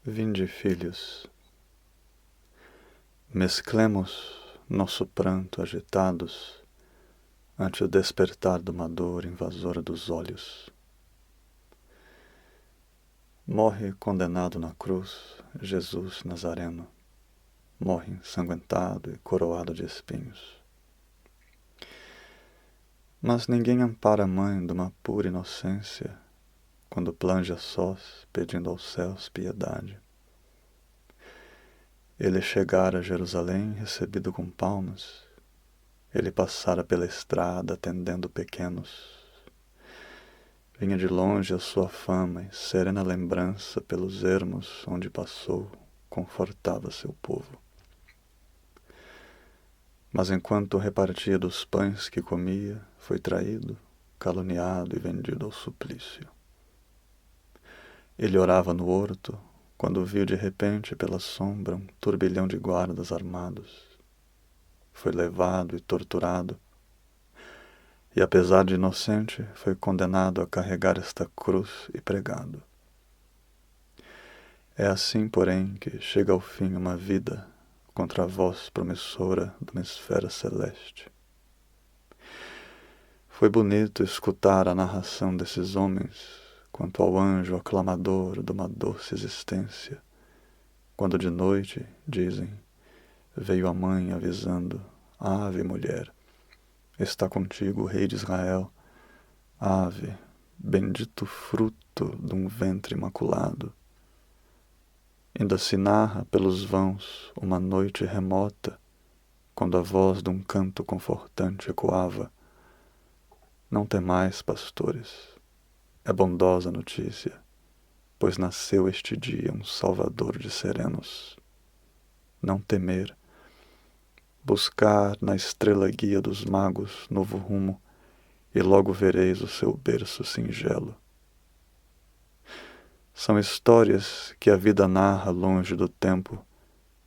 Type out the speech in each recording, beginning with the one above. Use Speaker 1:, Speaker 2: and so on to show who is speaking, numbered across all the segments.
Speaker 1: Vinde, filhos, mesclemos nosso pranto agitados ante o despertar de uma dor invasora dos olhos. Morre condenado na cruz Jesus Nazareno, morre ensanguentado e coroado de espinhos. Mas ninguém ampara a mãe de uma pura inocência quando plange a sós pedindo aos céus piedade. Ele chegara a Jerusalém recebido com palmas, ele passara pela estrada atendendo pequenos. Vinha de longe a sua fama e serena lembrança pelos ermos onde passou, confortava seu povo. Mas enquanto repartia dos pães que comia, foi traído, caluniado e vendido ao suplício. Ele orava no horto, quando viu de repente pela sombra um turbilhão de guardas armados. Foi levado e torturado, e apesar de inocente, foi condenado a carregar esta cruz e pregado. É assim, porém, que chega ao fim uma vida contra a voz promissora de uma esfera celeste. Foi bonito escutar a narração desses homens quanto ao anjo aclamador de uma doce existência, quando de noite, dizem, veio a mãe avisando, ave mulher, está contigo o rei de Israel, ave, bendito fruto de um ventre imaculado. Ainda se narra pelos vãos uma noite remota, quando a voz de um canto confortante ecoava, não temais, pastores, é bondosa notícia, pois nasceu este dia um Salvador de serenos. Não temer, buscar na estrela guia dos magos novo rumo, e logo vereis o seu berço singelo. São histórias que a vida narra longe do tempo,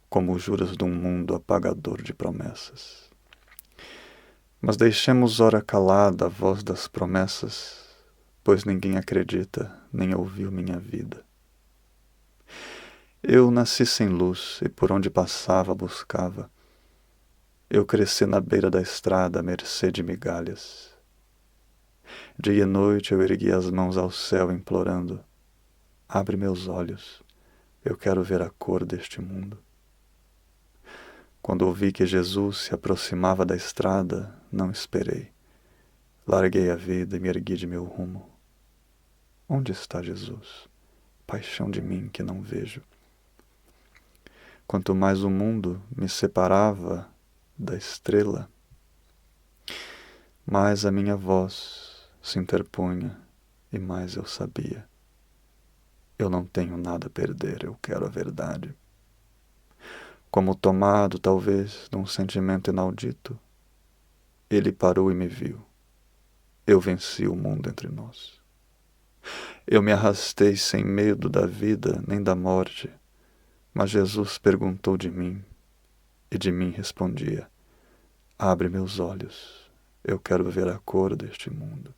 Speaker 1: como juras de um mundo apagador de promessas. Mas deixemos ora calada a voz das promessas, pois ninguém acredita, nem ouviu minha vida. Eu nasci sem luz e por onde passava buscava. Eu cresci na beira da estrada à mercê de migalhas. Dia e noite eu ergui as mãos ao céu implorando, abre meus olhos, eu quero ver a cor deste mundo. Quando ouvi que Jesus se aproximava da estrada, não esperei. Larguei a vida e me ergui de meu rumo. Onde está Jesus? Paixão de mim que não vejo. Quanto mais o mundo me separava da estrela, mais a minha voz se interpunha e mais eu sabia. Eu não tenho nada a perder, eu quero a verdade. Como tomado, talvez, de um sentimento inaudito, ele parou e me viu. Eu venci o mundo entre nós. Eu me arrastei sem medo da vida nem da morte, mas Jesus perguntou de mim, e de mim respondia, abre meus olhos, eu quero ver a cor deste mundo.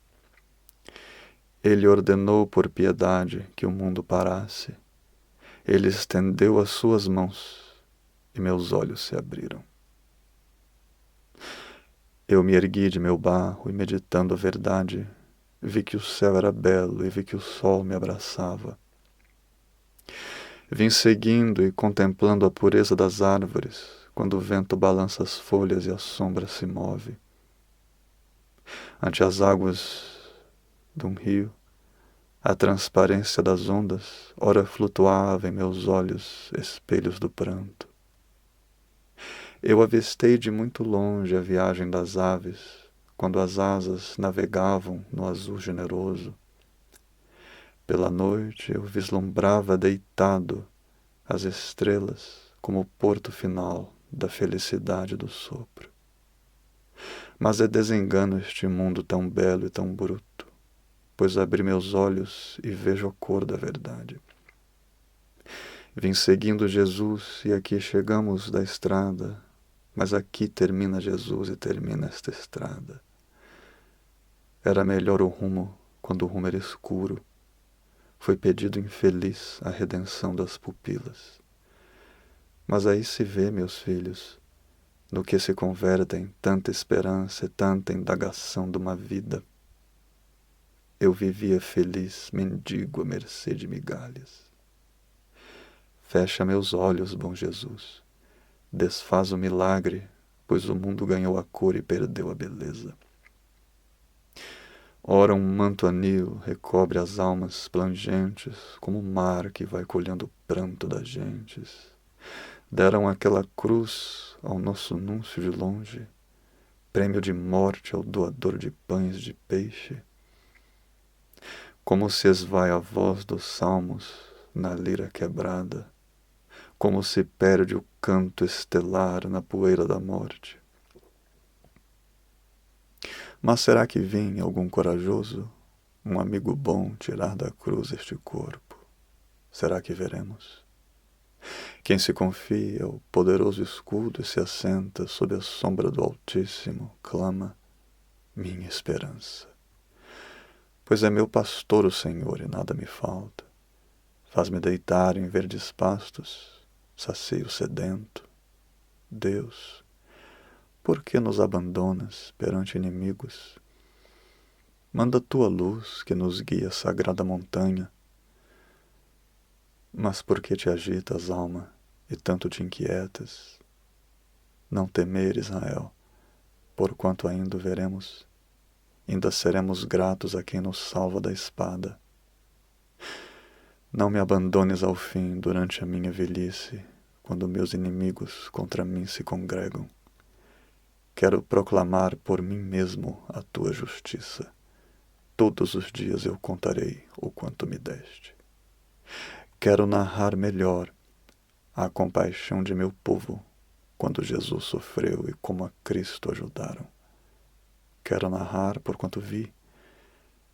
Speaker 1: Ele ordenou por piedade que o mundo parasse. Ele estendeu as suas mãos e meus olhos se abriram. Eu me ergui de meu barro e, meditando a verdade, vi que o céu era belo e vi que o sol me abraçava. Vim seguindo e contemplando a pureza das árvores, quando o vento balança as folhas e a sombra se move. Ante as águas de um rio, a transparência das ondas, ora flutuava em meus olhos espelhos do pranto. Eu avistei de muito longe a viagem das aves, quando as asas navegavam no azul generoso. Pela noite eu vislumbrava deitado as estrelas como o porto final da felicidade do sopro. Mas é desengano este mundo tão belo e tão bruto, pois abri meus olhos e vejo a cor da verdade. Vim seguindo Jesus e aqui chegamos da estrada, mas aqui termina Jesus e termina esta estrada. Era melhor o rumo quando o rumo era escuro, foi pedido infeliz a redenção das pupilas. Mas aí se vê, meus filhos, no que se convertem tanta esperança e tanta indagação de uma vida. Eu vivia feliz, mendigo à mercê de migalhas. Fecha meus olhos, bom Jesus, desfaz o milagre, pois o mundo ganhou a cor e perdeu a beleza. Ora um manto anil recobre as almas plangentes, como o mar que vai colhendo o pranto das gentes. Deram aquela cruz ao nosso núncio de longe, prêmio de morte ao doador de pães de peixe. Como se esvai a voz dos salmos na lira quebrada, como se perde o canto estelar na poeira da morte. Mas será que vem algum corajoso, um amigo bom, tirar da cruz este corpo? Será que veremos? Quem se confia ao poderoso escudo e se assenta sob a sombra do Altíssimo, clama, minha esperança. Pois é meu pastor o Senhor e nada me falta. Faz-me deitar em verdes pastos, sacia o sedento. Deus, por que nos abandonas perante inimigos? Manda tua luz que nos guia a sagrada montanha. Mas por que te agitas, alma, e tanto te inquietas? Não temer, Israel, porquanto ainda o veremos. Ainda seremos gratos a quem nos salva da espada. Não me abandones ao fim durante a minha velhice, quando meus inimigos contra mim se congregam. Quero proclamar por mim mesmo a tua justiça. Todos os dias eu contarei o quanto me deste. Quero narrar melhor a compaixão de meu povo, quando Jesus sofreu e como a Cristo ajudaram. Quero narrar porquanto vi,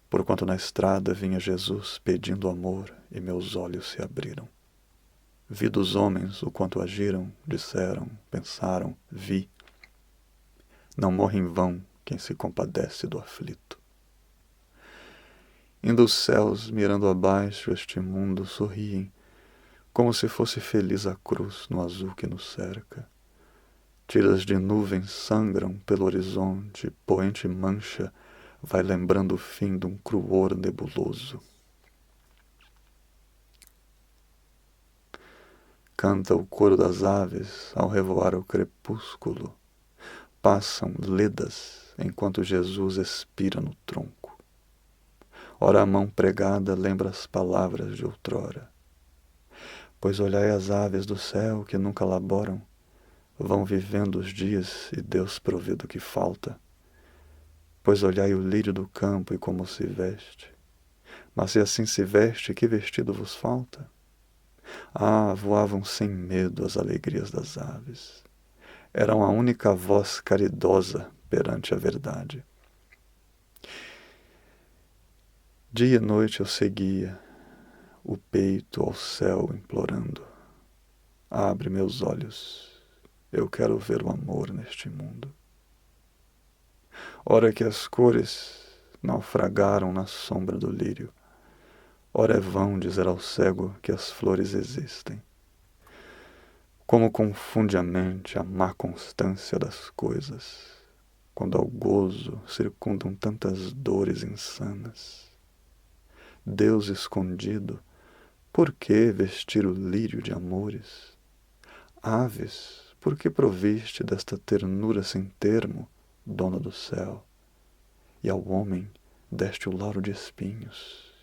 Speaker 1: porquanto na estrada vinha Jesus pedindo amor e meus olhos se abriram. Vi dos homens o quanto agiram, disseram, pensaram, vi. Não morre em vão quem se compadece do aflito. Indo os céus, mirando abaixo este mundo, sorriem, como se fosse feliz a cruz no azul que nos cerca. Tiras de nuvens sangram pelo horizonte, poente mancha vai lembrando o fim de um cruor nebuloso. Canta o coro das aves ao revoar o crepúsculo. Passam ledas enquanto Jesus expira no tronco. Ora a mão pregada lembra as palavras de outrora. Pois olhai as aves do céu que nunca laboram, vão vivendo os dias e Deus provê do que falta. Pois olhai o lírio do campo e como se veste. Mas se assim se veste, que vestido vos falta? Ah, voavam sem medo as alegrias das aves. Eram a única voz caridosa perante a verdade. Dia e noite eu seguia, o peito ao céu implorando. Abre meus olhos, eu quero ver o amor neste mundo. Ora que as cores naufragaram na sombra do lírio, ora é vão dizer ao cego que as flores existem. Como confunde a mente a má constância das coisas, quando ao gozo circundam tantas dores insanas. Deus escondido, por que vestir o lírio de amores? Aves, por que proviste desta ternura sem termo, dona do céu? E ao homem deste o lauro de espinhos.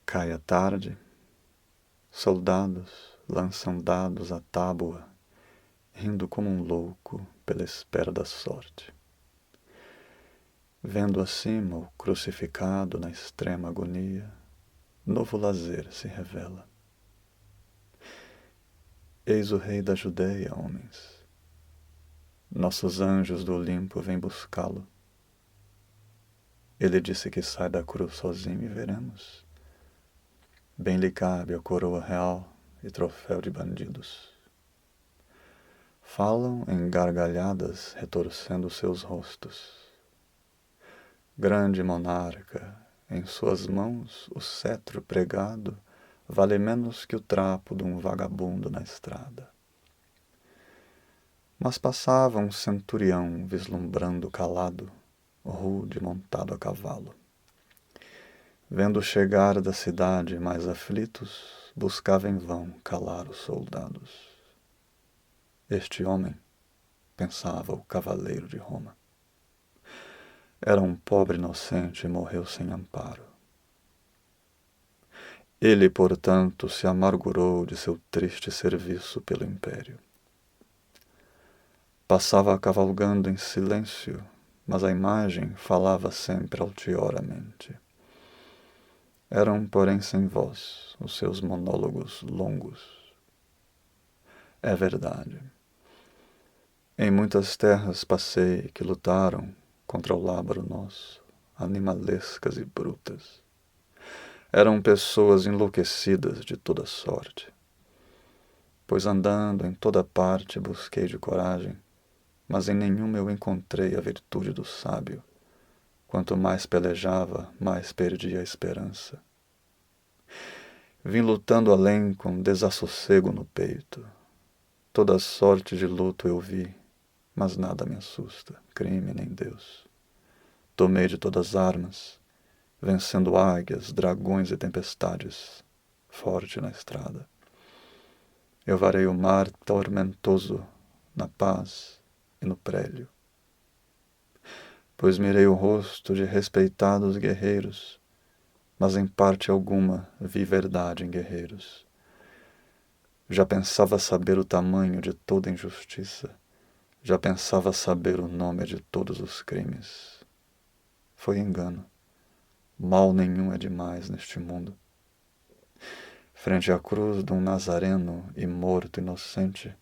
Speaker 1: Cai a tarde, soldados lançam dados à tábua, rindo como um louco pela espera da sorte. Vendo acima o crucificado na extrema agonia, novo lazer se revela. Eis o rei da Judeia, homens. Nossos anjos do Olimpo vêm buscá-lo. Ele disse que sai da cruz sozinho e veremos. Bem lhe cabe a coroa real e troféu de bandidos. falam em gargalhadas retorcendo seus rostos. Grande monarca, em suas mãos o cetro pregado vale menos que o trapo de um vagabundo na estrada. Mas passava um centurião vislumbrando calado, rude montado a cavalo. Vendo chegar da cidade mais aflitos, buscava em vão calar os soldados. Este homem, pensava o cavaleiro de Roma, era um pobre inocente e morreu sem amparo. Ele, portanto, se amargurou de seu triste serviço pelo império. Passava cavalgando em silêncio, mas a imagem falava sempre altioramente. Eram, porém, sem voz os seus monólogos longos. É verdade. Em muitas terras passei que lutaram contra o lábaro nosso, animalescas e brutas. Eram pessoas enlouquecidas de toda sorte. Pois andando em toda parte busquei de coragem, mas em nenhuma eu encontrei a virtude do sábio. Quanto mais pelejava, mais perdia a esperança. Vim lutando além com desassossego no peito. Toda sorte de luto eu vi, mas nada me assusta, crime nem Deus. Tomei de todas as armas, vencendo águias, dragões e tempestades, forte na estrada. Eu varei o mar tormentoso na paz e no prélio. Pois mirei o rosto de respeitados guerreiros, mas em parte alguma vi verdade em guerreiros. Já pensava saber o tamanho de toda injustiça, já pensava saber o nome de todos os crimes. Foi engano. Mal nenhum é demais neste mundo. Frente à cruz de um nazareno e morto inocente,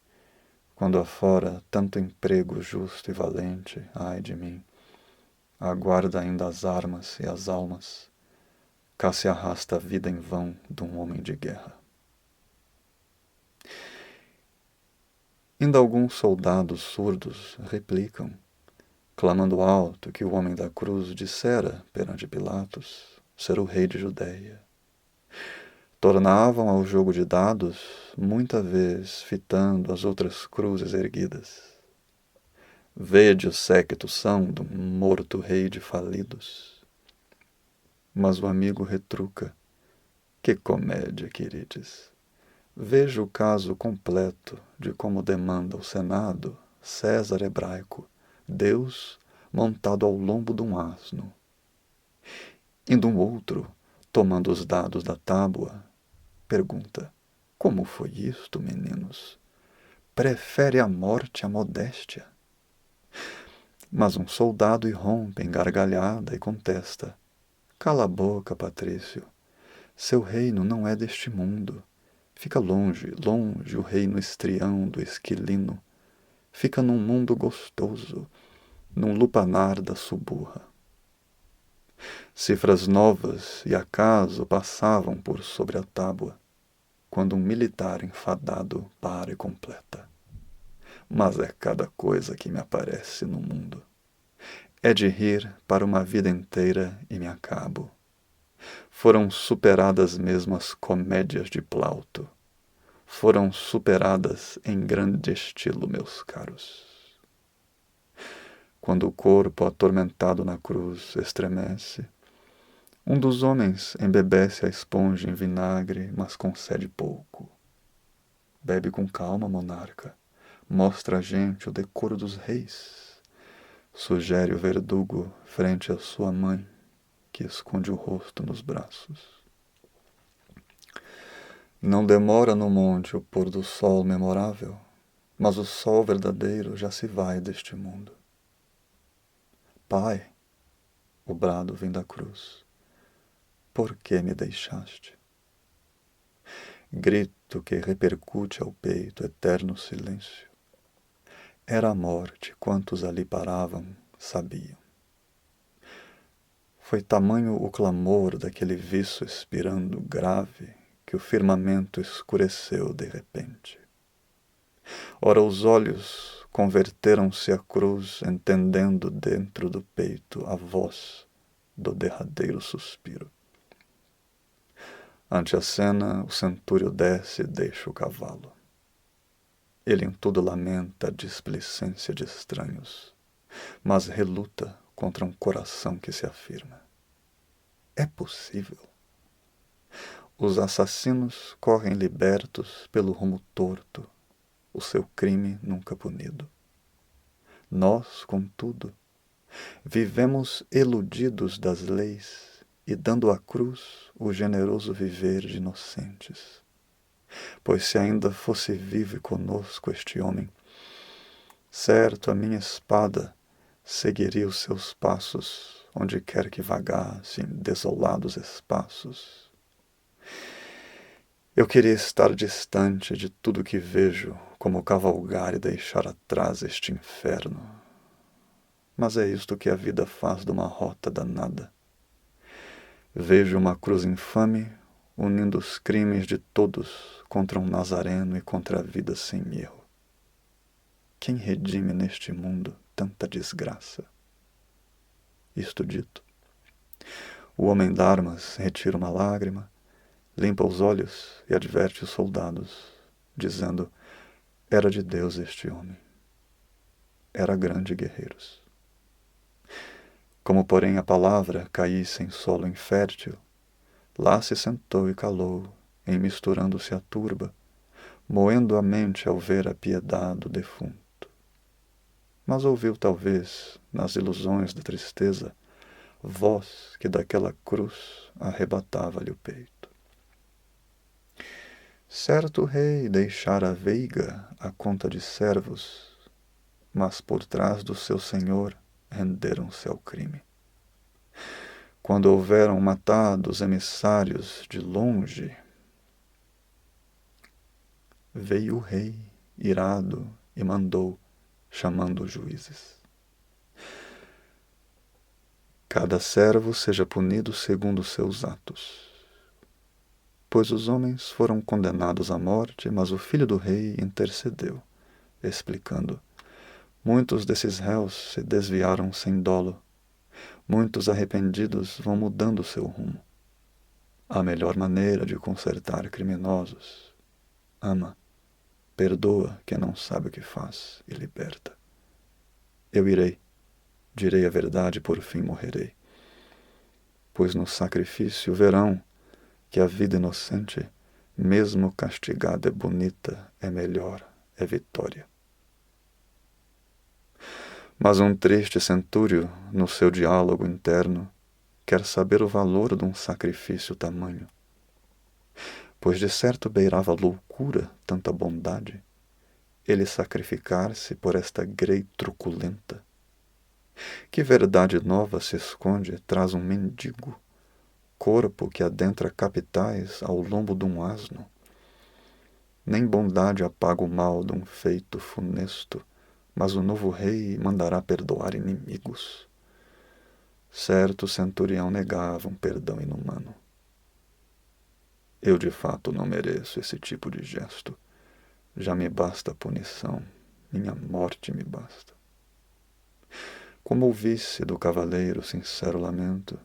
Speaker 1: quando afora tanto emprego justo e valente, ai de mim, aguarda ainda as armas e as almas, cá se arrasta a vida em vão de um homem de guerra. Ainda alguns soldados surdos replicam, clamando alto que o homem da cruz dissera perante Pilatos ser o rei de Judeia. Tornavam ao jogo de dados, muita vez fitando as outras cruzes erguidas. Vede o séquito são de um morto rei de falidos. Mas o amigo retruca, que comédia, querides! Veja o caso completo de como demanda o Senado, César hebraico, Deus montado ao lombo de um asno. Indo um outro, tomando os dados da tábua, pergunta, como foi isto, meninos? Prefere a morte à modéstia? Mas um soldado irrompe em gargalhada e contesta, cala a boca, Patrício, seu reino não é deste mundo. Fica longe, longe o reino estrião do esquilino. Fica num mundo gostoso, num lupanar da suburra. Cifras novas e acaso passavam por sobre a tábua, quando um militar enfadado para e completa. Mas é cada coisa que me aparece no mundo. É de rir para uma vida inteira e me acabo. Foram superadas mesmo as comédias de Plauto. Foram superadas em grande estilo, meus caros. Quando o corpo atormentado na cruz estremece, um dos homens embebece a esponja em vinagre, mas concede pouco. Bebe com calma, monarca, mostra a gente o decoro dos reis. Sugere o verdugo frente à sua mãe, que esconde o rosto nos braços. Não demora no monte o pôr do sol memorável, mas o sol verdadeiro já se vai deste mundo. Pai, o brado vem da cruz, por que me deixaste? Grito que repercute ao peito eterno silêncio. Era a morte, quantos ali paravam sabiam. Foi tamanho o clamor daquele viço expirando grave que o firmamento escureceu de repente. Ora os olhos converteram-se à cruz, entendendo dentro do peito a voz do derradeiro suspiro. Ante a cena, o centúrio desce e deixa o cavalo. Ele em tudo lamenta a displicência de estranhos, mas reluta contra um coração que se afirma. É possível? Os assassinos correm libertos pelo rumo torto, o seu crime nunca punido. Nós, contudo, vivemos iludidos das leis e dando à cruz o generoso viver de inocentes. Pois se ainda fosse vivo e conosco este homem, certo a minha espada seguiria os seus passos, onde quer que vagasse em desolados espaços. Eu queria estar distante de tudo que vejo, como cavalgar e deixar atrás este inferno. Mas é isto que a vida faz de uma rota danada. Vejo uma cruz infame, unindo os crimes de todos contra um nazareno e contra a vida sem erro. Quem redime neste mundo tanta desgraça? Isto dito, o homem d'armas retira uma lágrima, limpa os olhos e adverte os soldados, dizendo: era de Deus este homem. Era grande, guerreiros. Como, porém, a palavra caísse em solo infértil, lá se sentou e calou, em misturando-se à turba, moendo a mente ao ver a piedade do defunto. Mas ouviu, talvez, nas ilusões da tristeza, voz que daquela cruz arrebatava-lhe o peito. Certo rei deixara a veiga à conta de servos, mas por trás do seu senhor renderam-se ao crime. Quando houveram matado os emissários de longe, veio o rei, irado, e mandou, chamando os juízes: cada servo seja punido segundo os seus atos. Pois os homens foram condenados à morte, mas o filho do rei intercedeu, explicando: muitos desses réus se desviaram sem dolo. Muitos arrependidos vão mudando seu rumo. A melhor maneira de consertar criminosos: ama, perdoa quem não sabe o que faz e liberta. Eu irei, direi a verdade e por fim morrerei. Pois no sacrifício verão que a vida inocente, mesmo castigada, é bonita, é melhor, é vitória. Mas um triste centúrio, no seu diálogo interno, quer saber o valor de um sacrifício tamanho. Pois de certo beirava loucura tanta bondade, ele sacrificar-se por esta grei truculenta. Que verdade nova se esconde traz um mendigo, corpo que adentra capitais ao lombo de um asno. Nem bondade apaga o mal de um feito funesto, mas o novo rei mandará perdoar inimigos. Certo centurião negava um perdão inumano. Eu de fato não mereço esse tipo de gesto. Já me basta a punição, minha morte me basta. Como ouvisse do cavaleiro sincero lamento,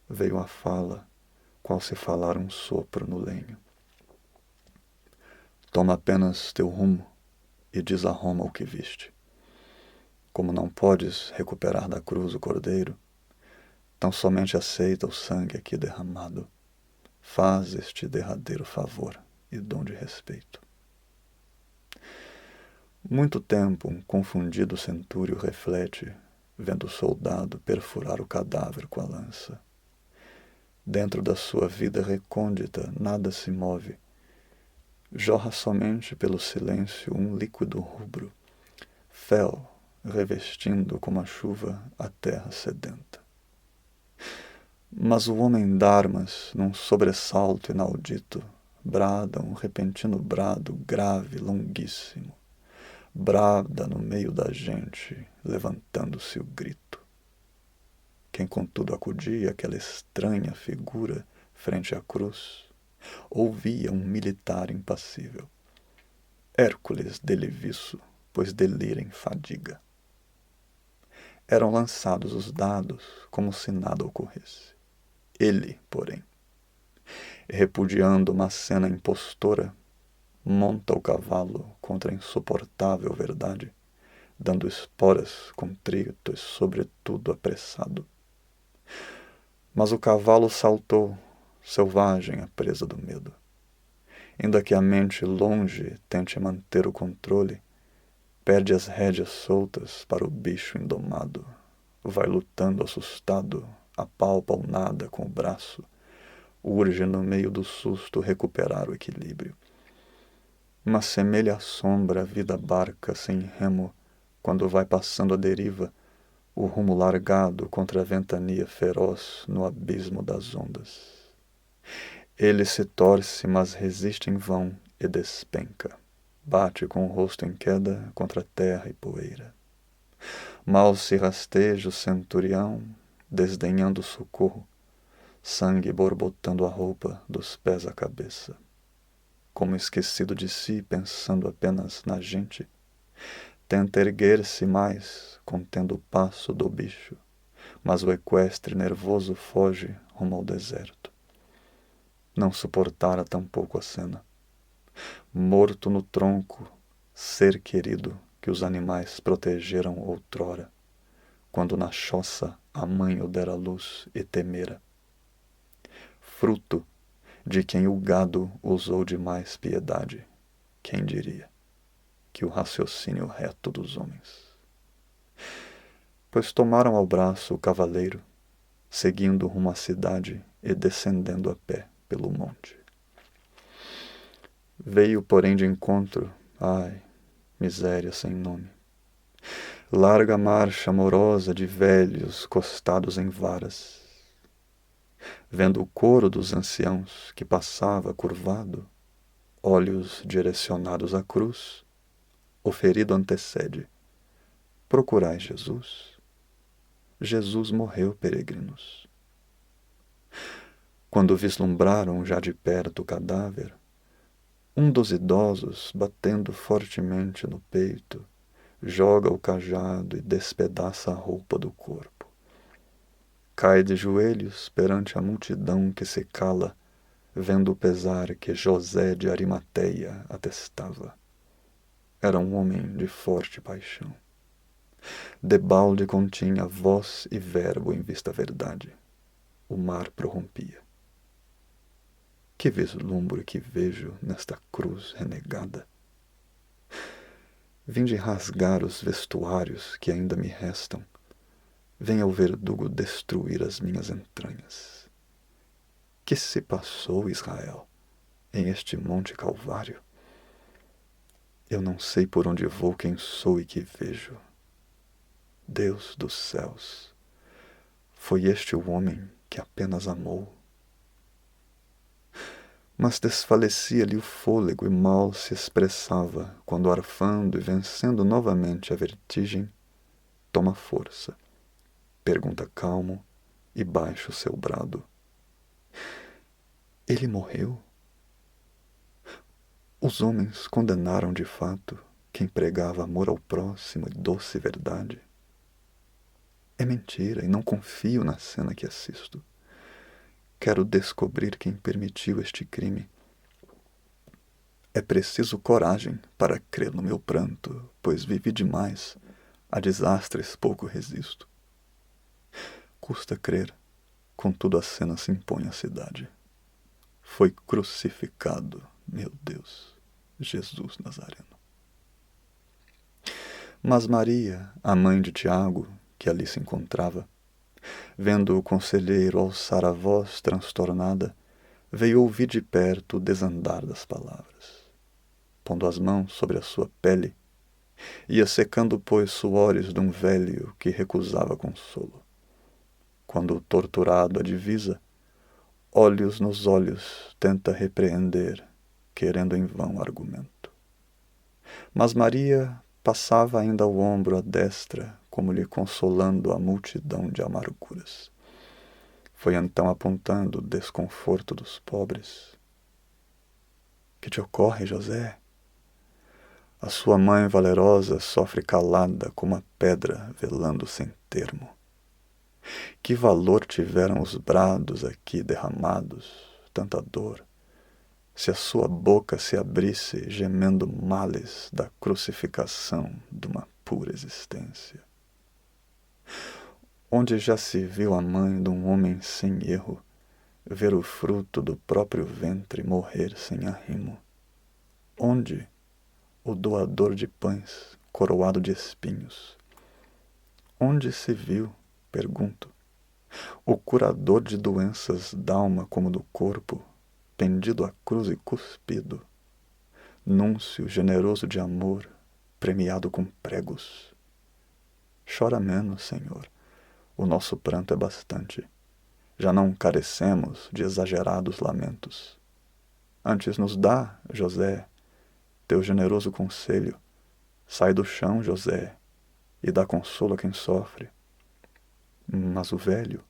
Speaker 1: veio a fala, qual se falar um sopro no lenho. Toma apenas teu rumo e diz a Roma o que viste. Como não podes recuperar da cruz o cordeiro, tão somente aceita o sangue aqui derramado. Faz este derradeiro favor e dom de respeito. Muito tempo um confundido centúrio reflete, vendo o soldado perfurar o cadáver com a lança. Dentro da sua vida recôndita nada se move. Jorra somente pelo silêncio um líquido rubro, fel, revestindo como a chuva a terra sedenta. Mas o homem d'armas, num sobressalto inaudito, brada um repentino brado grave, longuíssimo. Brada no meio da gente, levantando-se o grito. Quem contudo acudia àquela estranha figura frente à cruz, ouvia um militar impassível. Hércules de Leviço, pois delira em fadiga. Eram lançados os dados como se nada ocorresse. Ele, porém, repudiando uma cena impostora, monta o cavalo contra a insuportável verdade, dando esporas contrito e sobretudo apressado. Mas o cavalo saltou, selvagem à presa do medo. Ainda que a mente longe tente manter o controle, perde as rédeas soltas para o bicho indomado. Vai lutando assustado, apalpa o nada com o braço, urge no meio do susto recuperar o equilíbrio. Mas semelha à sombra a vida barca sem remo, quando vai passando a deriva, o rumo largado contra a ventania feroz no abismo das ondas. Ele se torce, mas resiste em vão e despenca. Bate com o rosto em queda contra terra e poeira. Mal se rasteja o centurião, desdenhando socorro, sangue borbotando a roupa dos pés à cabeça. Como esquecido de si, pensando apenas na gente, tenta erguer-se mais, contendo o passo do bicho, mas o equestre nervoso foge rumo ao deserto. Não suportara tampouco a cena. Morto no tronco, ser querido que os animais protegeram outrora, quando na choça a mãe o dera luz e temera. Fruto de quem o gado usou de mais piedade, quem diria, que o raciocínio reto dos homens. Pois tomaram ao braço o cavaleiro, seguindo rumo à cidade e descendendo a pé pelo monte. Veio, porém, de encontro, ai, miséria sem nome, larga marcha amorosa de velhos costados em varas. Vendo o coro dos anciãos que passava curvado, olhos direcionados à cruz, o ferido antecede: procurais Jesus? Jesus morreu, peregrinos. Quando vislumbraram já de perto o cadáver, um dos idosos, batendo fortemente no peito, joga o cajado e despedaça a roupa do corpo. Cai de joelhos perante a multidão que se cala, vendo o pesar que José de Arimateia atestava. Era um homem de forte paixão. Debalde continha voz e verbo em vista verdade. O mar prorrompia. Que vislumbro que vejo nesta cruz renegada. Vinde rasgar os vestuários que ainda me restam. Venha o verdugo destruir as minhas entranhas. Que se passou, Israel, em este monte Calvário? Eu não sei por onde vou, quem sou e que vejo. Deus dos céus, foi este o homem que apenas amou? Mas desfalecia-lhe o fôlego e mal se expressava, quando arfando e vencendo novamente a vertigem, toma força, pergunta calmo e baixa o seu brado. Ele morreu? Os homens condenaram de fato quem pregava amor ao próximo e doce verdade? É mentira e não confio na cena que assisto. Quero descobrir quem permitiu este crime. É preciso coragem para crer no meu pranto, pois vivi demais, a desastres pouco resisto. Custa crer, contudo a cena se impõe à cidade. Foi crucificado, meu Deus, Jesus Nazareno. Mas Maria, a mãe de Tiago, que ali se encontrava, vendo o conselheiro alçar a voz transtornada, veio ouvir de perto o desandar das palavras. Pondo as mãos sobre a sua pele, ia secando, pois, suores de um velho que recusava consolo. Quando o torturado a divisa, olhos nos olhos tenta repreender, querendo em vão argumento. Mas Maria passava ainda ao ombro a destra, como lhe consolando a multidão de amarguras. Foi então apontando o desconforto dos pobres. Que te ocorre, José? A sua mãe valerosa sofre calada como a pedra velando sem termo. Que valor tiveram os brados aqui derramados, tanta dor, se a sua boca se abrisse gemendo males da crucificação de uma pura existência. Onde já se viu a mãe de um homem sem erro ver o fruto do próprio ventre morrer sem arrimo? Onde o doador de pães coroado de espinhos? Onde se viu, pergunto, o curador de doenças d'alma como do corpo, pendido à cruz e cuspido, núncio generoso de amor, premiado com pregos? Chora menos, Senhor, o nosso pranto é bastante. Já não carecemos de exagerados lamentos. Antes nos dá, José, teu generoso conselho. Sai do chão, José, e dá consolo a quem sofre. Mas o velho,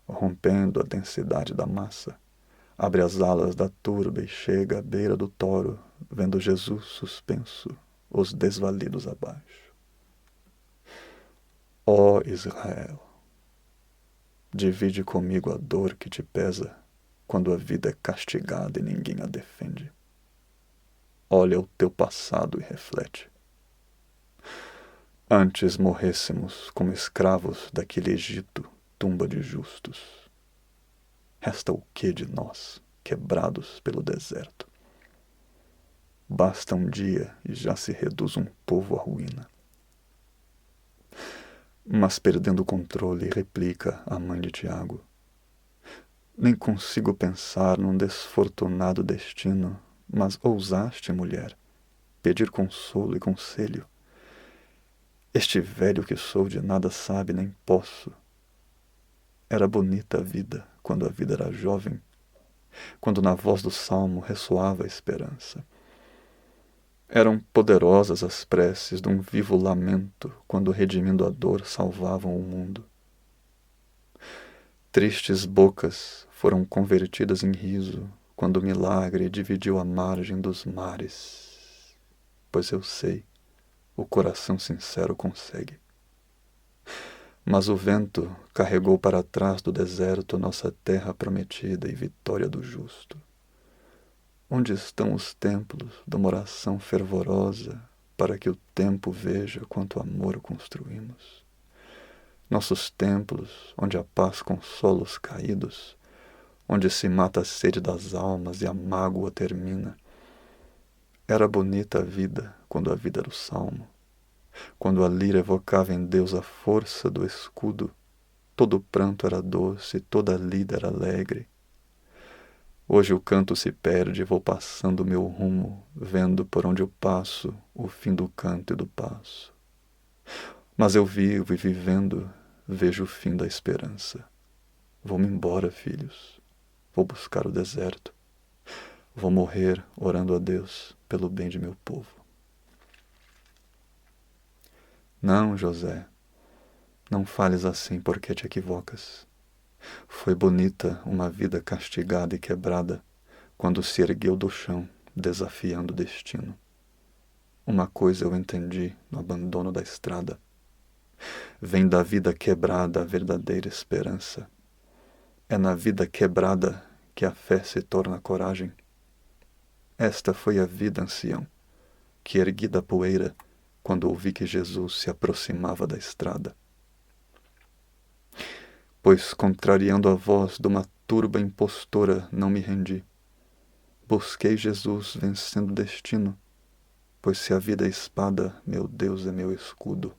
Speaker 1: rompendo a densidade da massa, abre as alas da turba e chega à beira do toro, vendo Jesus suspenso, os desvalidos abaixo. Ó Israel, divide comigo a dor que te pesa quando a vida é castigada e ninguém a defende. Olha o teu passado e reflete. Antes morrêssemos como escravos daquele Egito, tumba de justos. Resta o que de nós, quebrados pelo deserto? Basta um dia e já se reduz um povo à ruína. Mas perdendo o controle, replica a mãe de Tiago: nem consigo pensar num desfortunado destino, mas ousaste, mulher, pedir consolo e conselho. Este velho que sou de nada sabe nem posso. Era bonita a vida quando a vida era jovem, quando na voz do salmo ressoava a esperança. Eram poderosas as preces de um vivo lamento quando, redimindo a dor, salvavam o mundo. Tristes bocas foram convertidas em riso quando o milagre dividiu a margem dos mares. Pois eu sei, o coração sincero consegue. Mas o vento carregou para trás do deserto nossa terra prometida e vitória do justo. Onde estão os templos de uma oração fervorosa para que o tempo veja quanto amor construímos? Nossos templos, onde a paz consola os caídos, onde se mata a sede das almas e a mágoa termina. Era bonita a vida quando a vida era o salmo, quando a lira evocava em Deus a força do escudo, todo o pranto era doce, toda a lida era alegre. Hoje o canto se perde e vou passando o meu rumo, vendo por onde eu passo o fim do canto e do passo. Mas eu vivo e vivendo vejo o fim da esperança. Vou-me embora, filhos. Vou buscar o deserto. Vou morrer orando a Deus pelo bem de meu povo. Não, José, não fales assim porque te equivocas. Foi bonita uma vida castigada e quebrada quando se ergueu do chão, desafiando o destino. Uma coisa eu entendi no abandono da estrada. Vem da vida quebrada a verdadeira esperança. É na vida quebrada que a fé se torna coragem. Esta foi a vida, ancião, que ergui da poeira quando ouvi que Jesus se aproximava da estrada. Pois, contrariando a voz de uma turba impostora, não me rendi. Busquei Jesus vencendo o destino, pois se a vida é espada, meu Deus é meu escudo.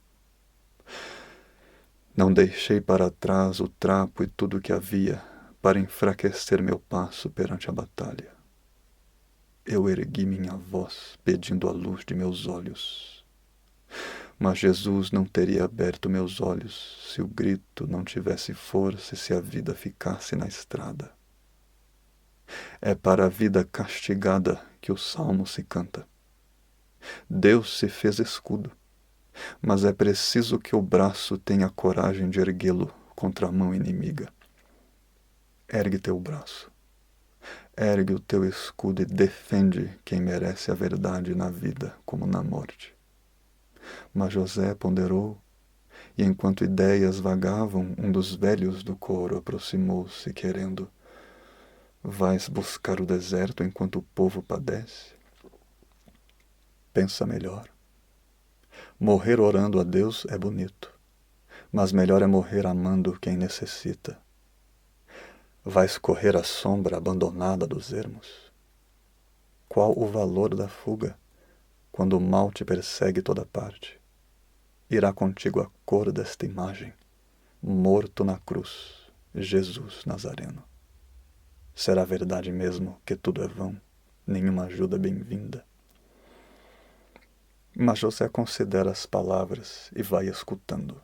Speaker 1: Não deixei para trás o trapo e tudo o que havia para enfraquecer meu passo perante a batalha. Eu ergui minha voz pedindo a luz de meus olhos. Mas Jesus não teria aberto meus olhos se o grito não tivesse força e se a vida ficasse na estrada. É para a vida castigada que o salmo se canta. Deus se fez escudo, mas é preciso que o braço tenha coragem de erguê-lo contra a mão inimiga. Ergue teu braço. Ergue o teu escudo e defende quem merece a verdade na vida como na morte. Mas José ponderou, e enquanto ideias vagavam, um dos velhos do coro aproximou-se, querendo: vais buscar o deserto enquanto o povo padece? Pensa melhor. Morrer orando a Deus é bonito, mas melhor é morrer amando quem necessita. Vais correr à sombra abandonada dos ermos? Qual o valor da fuga, quando o mal te persegue toda parte? Irá contigo a cor desta imagem, morto na cruz, Jesus Nazareno. Será verdade mesmo que tudo é vão, nenhuma ajuda bem-vinda? Mas José considera as palavras e vai escutando.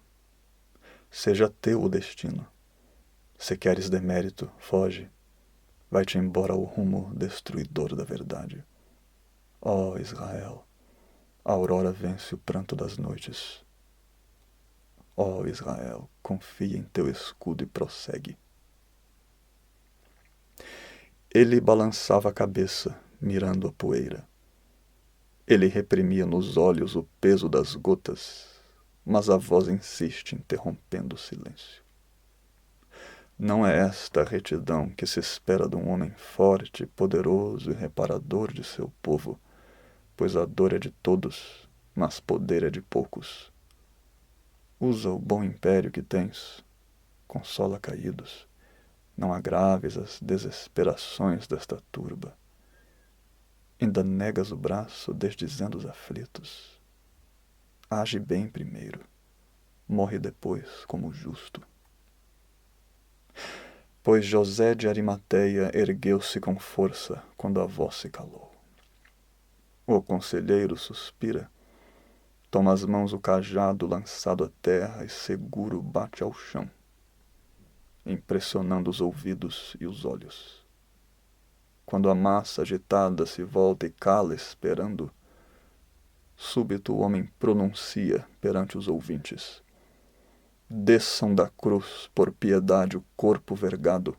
Speaker 1: Seja teu o destino. Se queres demérito, foge. Vai-te embora ao rumo destruidor da verdade. Ó Israel, a aurora vence o pranto das noites. Ó Israel, confia em teu escudo e prossegue. Ele balançava a cabeça, mirando a poeira. Ele reprimia nos olhos o peso das gotas, mas a voz insiste, interrompendo o silêncio. Não é esta a retidão que se espera de um homem forte, poderoso e reparador de seu povo, pois a dor é de todos, mas poder é de poucos. Usa o bom império que tens, consola caídos, não agraves as desesperações desta turba. Ainda negas o braço, desdizendo os aflitos. Age bem primeiro, morre depois como justo. Pois José de Arimateia ergueu-se com força quando a voz se calou. O conselheiro suspira, toma as mãos o cajado lançado à terra e seguro bate ao chão, impressionando os ouvidos e os olhos. Quando a massa agitada se volta e cala esperando, súbito o homem pronuncia perante os ouvintes: desçam da cruz, por piedade, o corpo vergado.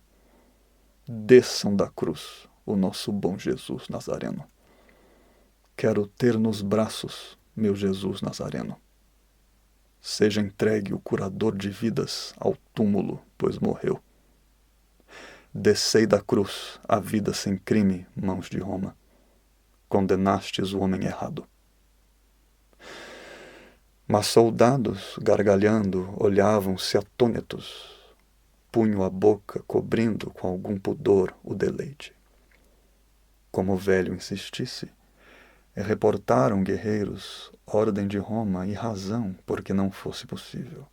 Speaker 1: Desçam da cruz o nosso bom Jesus Nazareno. Quero ter nos braços meu Jesus Nazareno. Seja entregue o curador de vidas ao túmulo, pois morreu. Descei da cruz a vida sem crime, mãos de Roma. Condenastes o homem errado. Mas soldados, gargalhando, olhavam-se atônitos, punho à boca, cobrindo com algum pudor o deleite. Como o velho insistisse, reportaram guerreiros ordem de Roma e razão porque não fosse possível.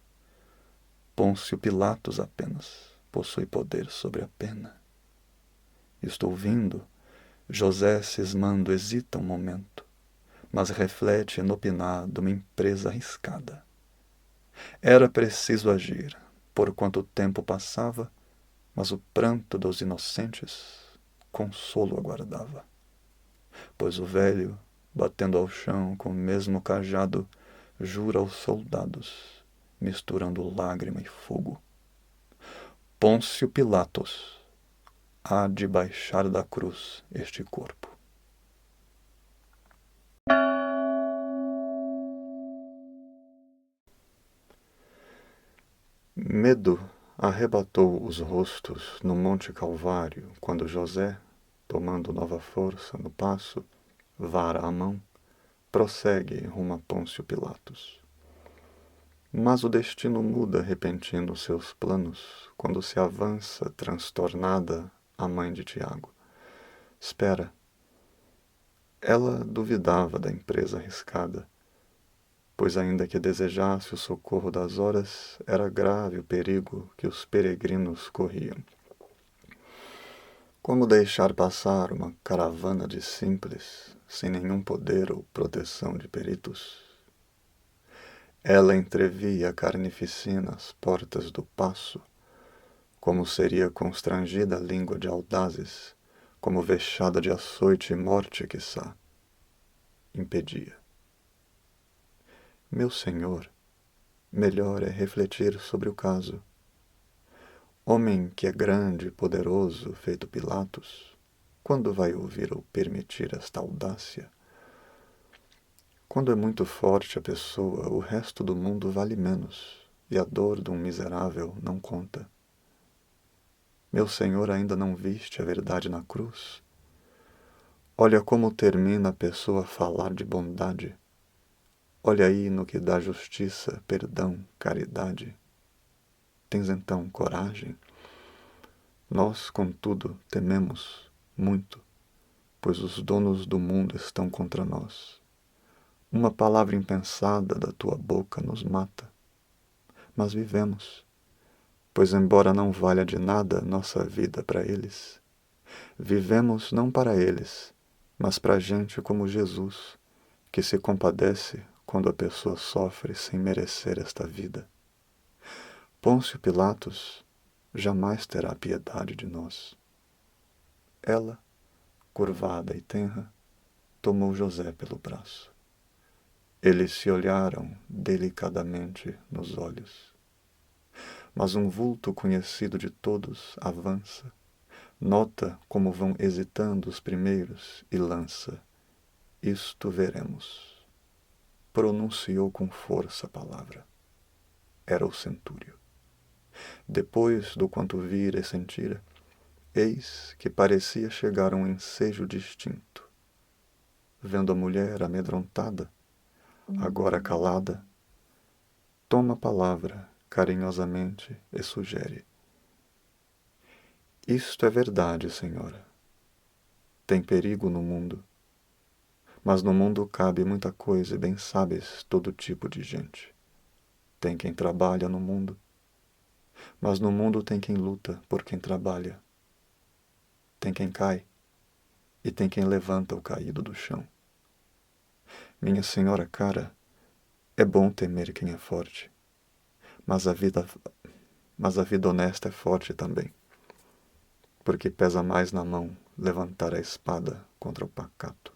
Speaker 1: Pôncio Pilatos apenas possui poder sobre a pena. Estou vindo, José cismando hesita um momento, mas reflete inopinado uma empresa arriscada. Era preciso agir, por quanto tempo passava, mas o pranto dos inocentes consolo aguardava. Pois o velho, batendo ao chão com o mesmo cajado, jura aos soldados, misturando lágrima e fogo: Pôncio Pilatos há de baixar da cruz este corpo. Medo arrebatou os rostos no Monte Calvário, quando José, tomando nova força no passo, vara à mão, prossegue rumo a Pôncio Pilatos. Mas o destino muda repentino seus planos, quando se avança, transtornada, a mãe de Tiago. Espera. Ela duvidava da empresa arriscada, pois ainda que desejasse o socorro das horas, era grave o perigo que os peregrinos corriam. Como deixar passar uma caravana de simples, sem nenhum poder ou proteção de peritos? Ela entrevia a carnificina às portas do paço, como seria constrangida a língua de audazes, como vexada de açoite e morte, quiçá, impedia. Meu senhor, melhor é refletir sobre o caso. Homem que é grande e poderoso, feito Pilatos, Quando vai ouvir ou permitir esta audácia? Quando é muito forte a pessoa, o resto do mundo vale menos, e a dor de um miserável não conta. Meu Senhor, ainda não viste a verdade na cruz? Olha como termina a pessoa a falar de bondade. Olha aí no que dá justiça, perdão, caridade. Tens então coragem? Nós, contudo, tememos muito, pois os donos do mundo estão contra nós. Uma palavra impensada da tua boca nos mata. Mas vivemos, pois embora não valha de nada nossa vida para eles, vivemos não para eles, mas para gente como Jesus, que se compadece quando a pessoa sofre sem merecer esta vida. Pôncio Pilatos jamais terá piedade de nós. Ela, curvada e tenra, tomou José pelo braço. Eles se olharam delicadamente nos olhos. Mas um vulto conhecido de todos avança, nota como vão hesitando os primeiros e lança: isto veremos. Pronunciou com força a palavra. Era o centúrio. Depois do quanto vira e sentira, eis que parecia chegar a um ensejo distinto. Vendo a mulher amedrontada, agora calada, toma a palavra carinhosamente e sugere: isto é verdade, senhora. Tem perigo no mundo, mas no mundo cabe muita coisa e bem sabes todo tipo de gente. Tem quem trabalha no mundo, mas no mundo tem quem luta por quem trabalha. Tem quem cai e tem quem levanta o caído do chão. Minha senhora cara, é bom temer quem é forte, mas a vida honesta é forte também, porque pesa mais na mão levantar a espada contra o pacato.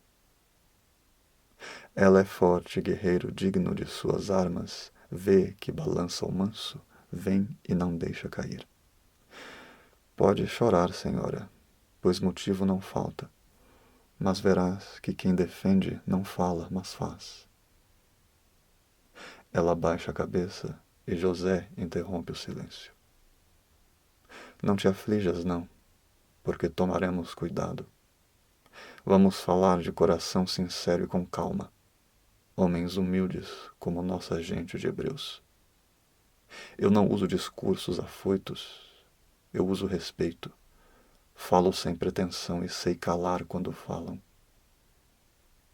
Speaker 1: Ela é forte, guerreiro digno de suas armas, vê que balança o manso, vem e não deixa cair. Pode chorar, senhora, pois motivo não falta, mas verás que quem defende não fala, mas faz. Ela baixa a cabeça e José interrompe o silêncio. Não te aflijas, não, porque tomaremos cuidado. Vamos falar de coração sincero e com calma, homens humildes como nossa gente de Hebreus. Eu não uso discursos afoitos, eu uso respeito. Falo sem pretensão e sei calar quando falam.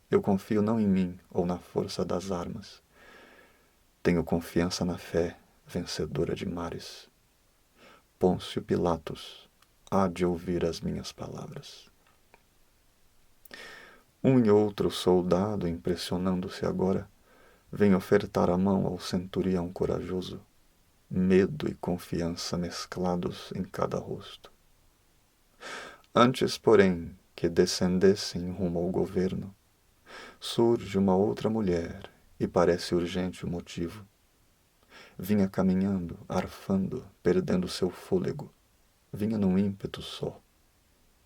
Speaker 1: Eu confio não em mim ou na força das armas. Tenho confiança na fé, vencedora de mares. Pôncio Pilatos há de ouvir as minhas palavras. Um e outro soldado, impressionando-se agora, vem ofertar a mão ao centurião corajoso, medo e confiança mesclados em cada rosto. Antes, porém, que descendessem rumo ao governo, surge uma outra mulher e parece urgente o motivo. Vinha caminhando, arfando, perdendo seu fôlego. Vinha num ímpeto só,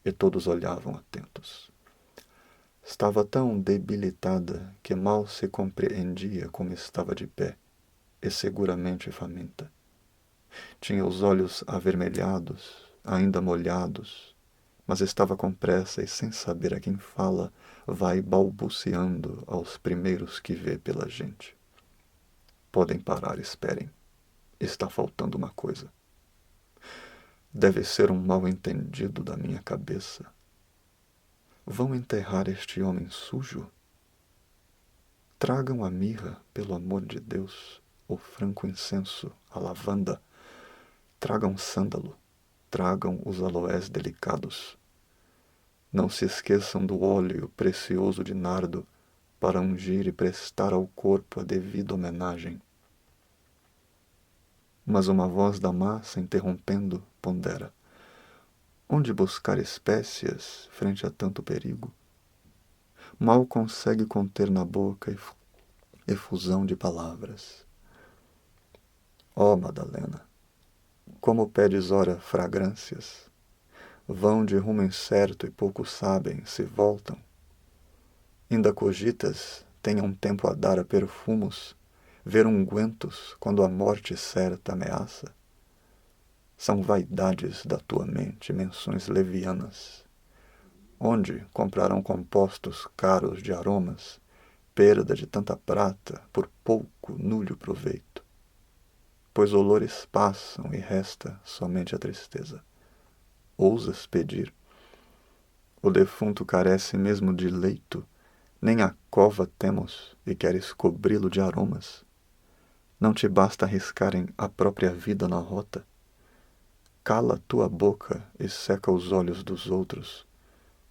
Speaker 1: e todos olhavam atentos. Estava tão debilitada que mal se compreendia como estava de pé, e seguramente faminta. Tinha os olhos avermelhados, ainda molhados, mas estava com pressa e, sem saber a quem fala, vai balbuciando aos primeiros que vê pela gente. Podem parar, esperem. Está faltando uma coisa. Deve ser um mal-entendido da minha cabeça. Vão enterrar este homem sujo? Tragam a mirra, pelo amor de Deus, o franco incenso, a lavanda. Tragam sândalo, tragam os aloés delicados. Não se esqueçam do óleo precioso de nardo para ungir e prestar ao corpo a devida homenagem. Mas uma voz da massa, interrompendo, pondera: onde buscar espécias frente a tanto perigo? Mal consegue conter na boca efusão de palavras. Ó Madalena, como pedes ora fragrâncias? vão de rumo incerto e pouco sabem se voltam. Inda cogitas, tenham tempo a dar a perfumos, ver ungüentos quando a morte certa ameaça. São vaidades da tua mente, menções levianas, onde comprarão compostos caros de aromas, perda de tanta prata por pouco nulho proveito. Pois olores passam e resta somente a tristeza. Ousas pedir. O defunto carece mesmo de leito, nem a cova temos e queres cobri-lo de aromas. Não te basta arriscarem a própria vida na rota? Cala tua boca e seca os olhos dos outros.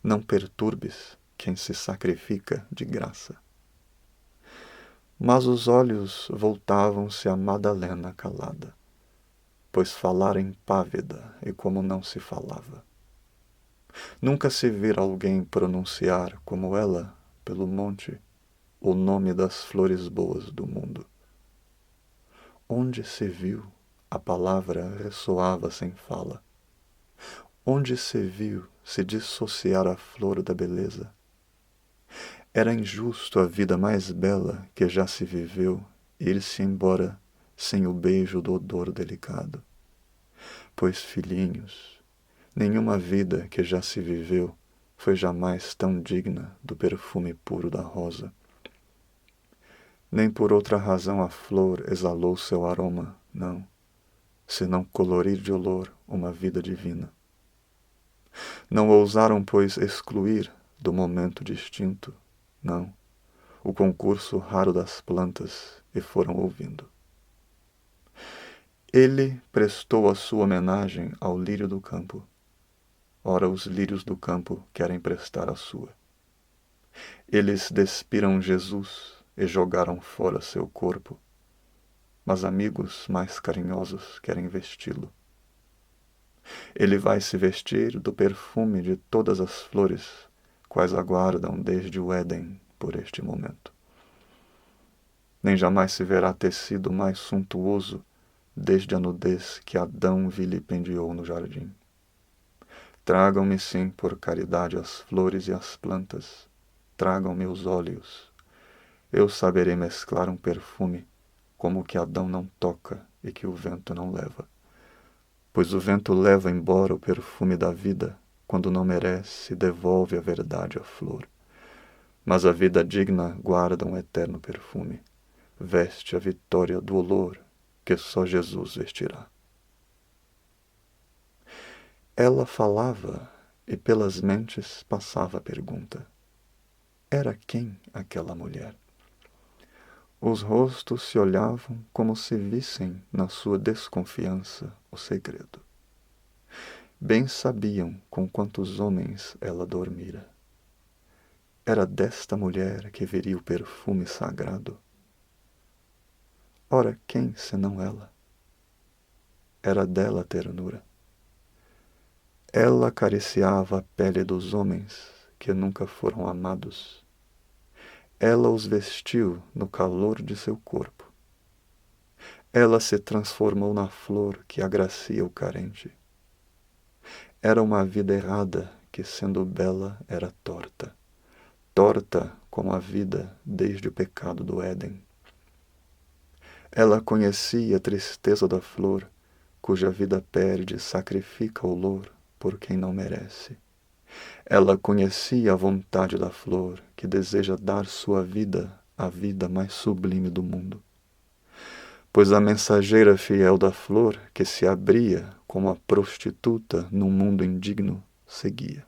Speaker 1: Não perturbes quem se sacrifica de graça. Mas os olhos voltavam-se a Madalena calada, pois falara impávida e como não se falava. Nunca se vira alguém pronunciar como ela, pelo monte, o nome das flores boas do mundo. Onde se viu, a palavra ressoava sem fala. Onde se viu se dissociar a flor da beleza? Era injusto a vida mais bela que já se viveu ir-se embora sem o beijo do odor delicado. Pois, filhinhos, nenhuma vida que já se viveu foi jamais tão digna do perfume puro da rosa. Nem por outra razão a flor exalou seu aroma, não, senão colorir de olor uma vida divina. Não ousaram, pois, excluir do momento distinto, não, o concurso raro das plantas, e foram ouvindo. Ele prestou a sua homenagem ao lírio do campo. Ora, os lírios do campo querem prestar a sua. Eles despiram Jesus e jogaram fora seu corpo, mas amigos mais carinhosos querem vesti-lo. Ele vai se vestir do perfume de todas as flores, quais aguardam desde o Éden por este momento. Nem jamais se verá tecido mais suntuoso desde a nudez que Adão vilipendiou no jardim. Tragam-me, sim, por caridade, as flores e as plantas. Tragam-me os óleos. Eu saberei mesclar um perfume como o que Adão não toca e que o vento não leva. Pois o vento leva embora o perfume da vida quando não merece e devolve a verdade à flor. Mas a vida digna guarda um eterno perfume. Veste a vitória do olor que só Jesus vestirá. Ela falava e pelas mentes passava a pergunta. Era quem aquela mulher? Os rostos se olhavam como se vissem na sua desconfiança o segredo. Bem sabiam com quantos homens ela dormira. Era desta mulher que viria o perfume sagrado? Ora, quem senão ela? Era dela a ternura. Ela acariciava a pele dos homens que nunca foram amados. Ela os vestiu no calor de seu corpo. Ela se transformou na flor que agracia o carente. Era uma vida errada que, sendo bela, era torta. Torta como a vida desde o pecado do Éden. Ela conhecia a tristeza da flor, cuja vida perde e sacrifica o lour por quem não merece. Ela conhecia a vontade da flor, que deseja dar sua vida à vida mais sublime do mundo. Pois a mensageira fiel da flor, que se abria como a prostituta num mundo indigno, seguia.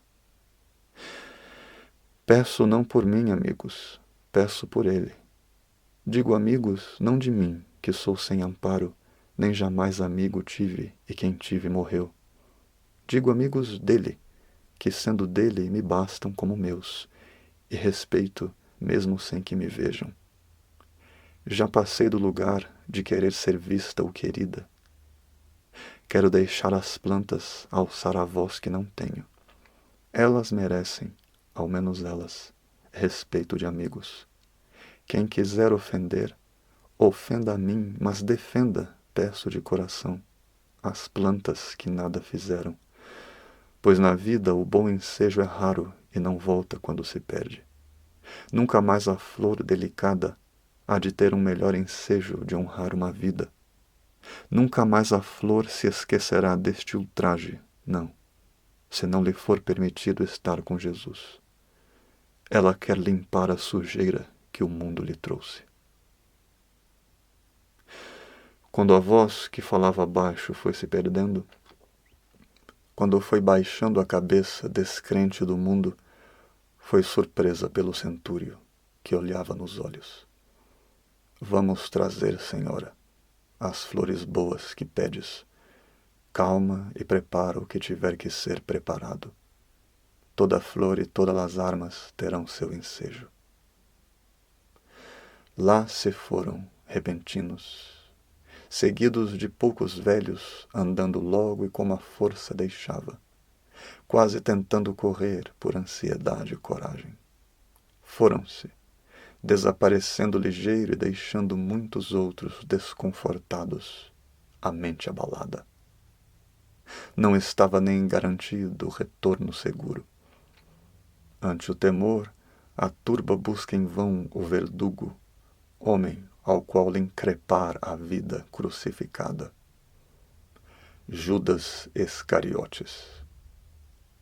Speaker 1: Peço não por mim, amigos, peço por ele. Digo amigos, não de mim, que sou sem amparo, nem jamais amigo tive, e quem tive morreu. Digo amigos dele, que sendo dele me bastam como meus, e respeito mesmo sem que me vejam. Já passei do lugar de querer ser vista ou querida. Quero deixar as plantas alçar a voz que não tenho. Elas merecem, ao menos elas, respeito de amigos. Quem quiser ofender, ofenda a mim, mas defenda, peço de coração, as plantas que nada fizeram. Pois na vida o bom ensejo é raro e não volta quando se perde. Nunca mais a flor delicada há de ter um melhor ensejo de honrar uma vida. Nunca mais a flor se esquecerá deste ultraje, não, se não lhe for permitido estar com Jesus. Ela quer limpar a sujeira que o mundo lhe trouxe. Quando a voz que falava baixo foi se perdendo, quando foi baixando a cabeça descrente do mundo, foi surpresa pelo centúrio que olhava nos olhos. Vamos trazer, Senhora, as flores boas que pedes. Calma e prepara o que tiver que ser preparado. Toda flor e todas as armas terão seu ensejo. Lá se foram, repentinos, seguidos de poucos velhos, andando logo e como a força deixava, quase tentando correr por ansiedade e coragem. Foram-se, desaparecendo ligeiro e deixando muitos outros desconfortados, a mente abalada. Não estava nem garantido o retorno seguro. Ante o temor, a turba busca em vão o verdugo, homem ao qual lhe increpar a vida crucificada. Judas Iscariotes.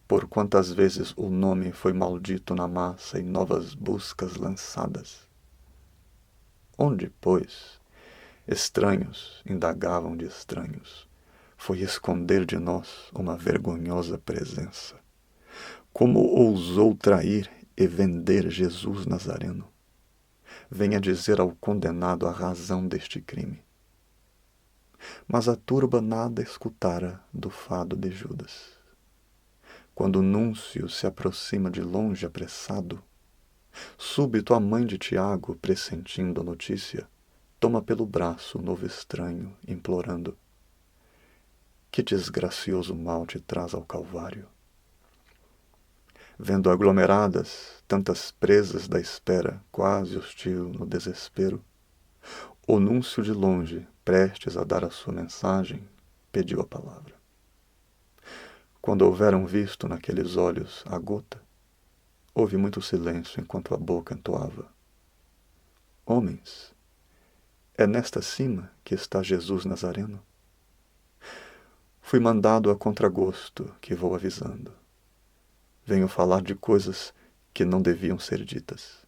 Speaker 1: Por quantas vezes o nome foi maldito na massa e novas buscas lançadas? Onde, pois, estranhos indagavam de estranhos, foi esconder de nós uma vergonhosa presença. Como ousou trair e vender Jesus Nazareno? Venha dizer ao condenado a razão deste crime. Mas a turba nada escutara do fado de Judas. Quando o núncio se aproxima de longe apressado, súbito a mãe de Tiago, pressentindo a notícia, toma pelo braço o novo estranho, implorando: que desgracioso mal te traz ao Calvário? Vendo aglomeradas tantas presas da espera, quase hostil no desespero, o núncio de longe, prestes a dar a sua mensagem, pediu a palavra. Quando houveram visto naqueles olhos a gota, houve muito silêncio enquanto a boca entoava: homens, é nesta cima que está Jesus Nazareno? Fui mandado a contragosto que vou avisando. Venho falar de coisas que não deviam ser ditas.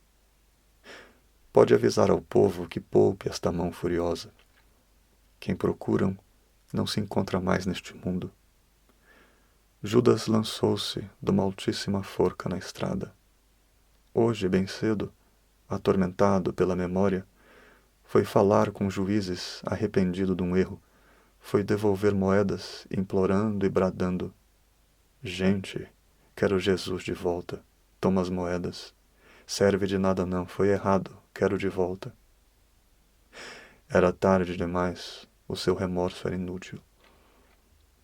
Speaker 1: Pode avisar ao povo que poupe esta mão furiosa. Quem procuram não se encontra mais neste mundo. Judas lançou-se de uma altíssima forca na estrada. Hoje, bem cedo, atormentado pela memória, foi falar com juízes arrependido de um erro, foi devolver moedas, implorando e bradando: gente, quero Jesus de volta, toma as moedas, serve de nada não, foi errado, quero de volta. Era tarde demais, o seu remorso era inútil.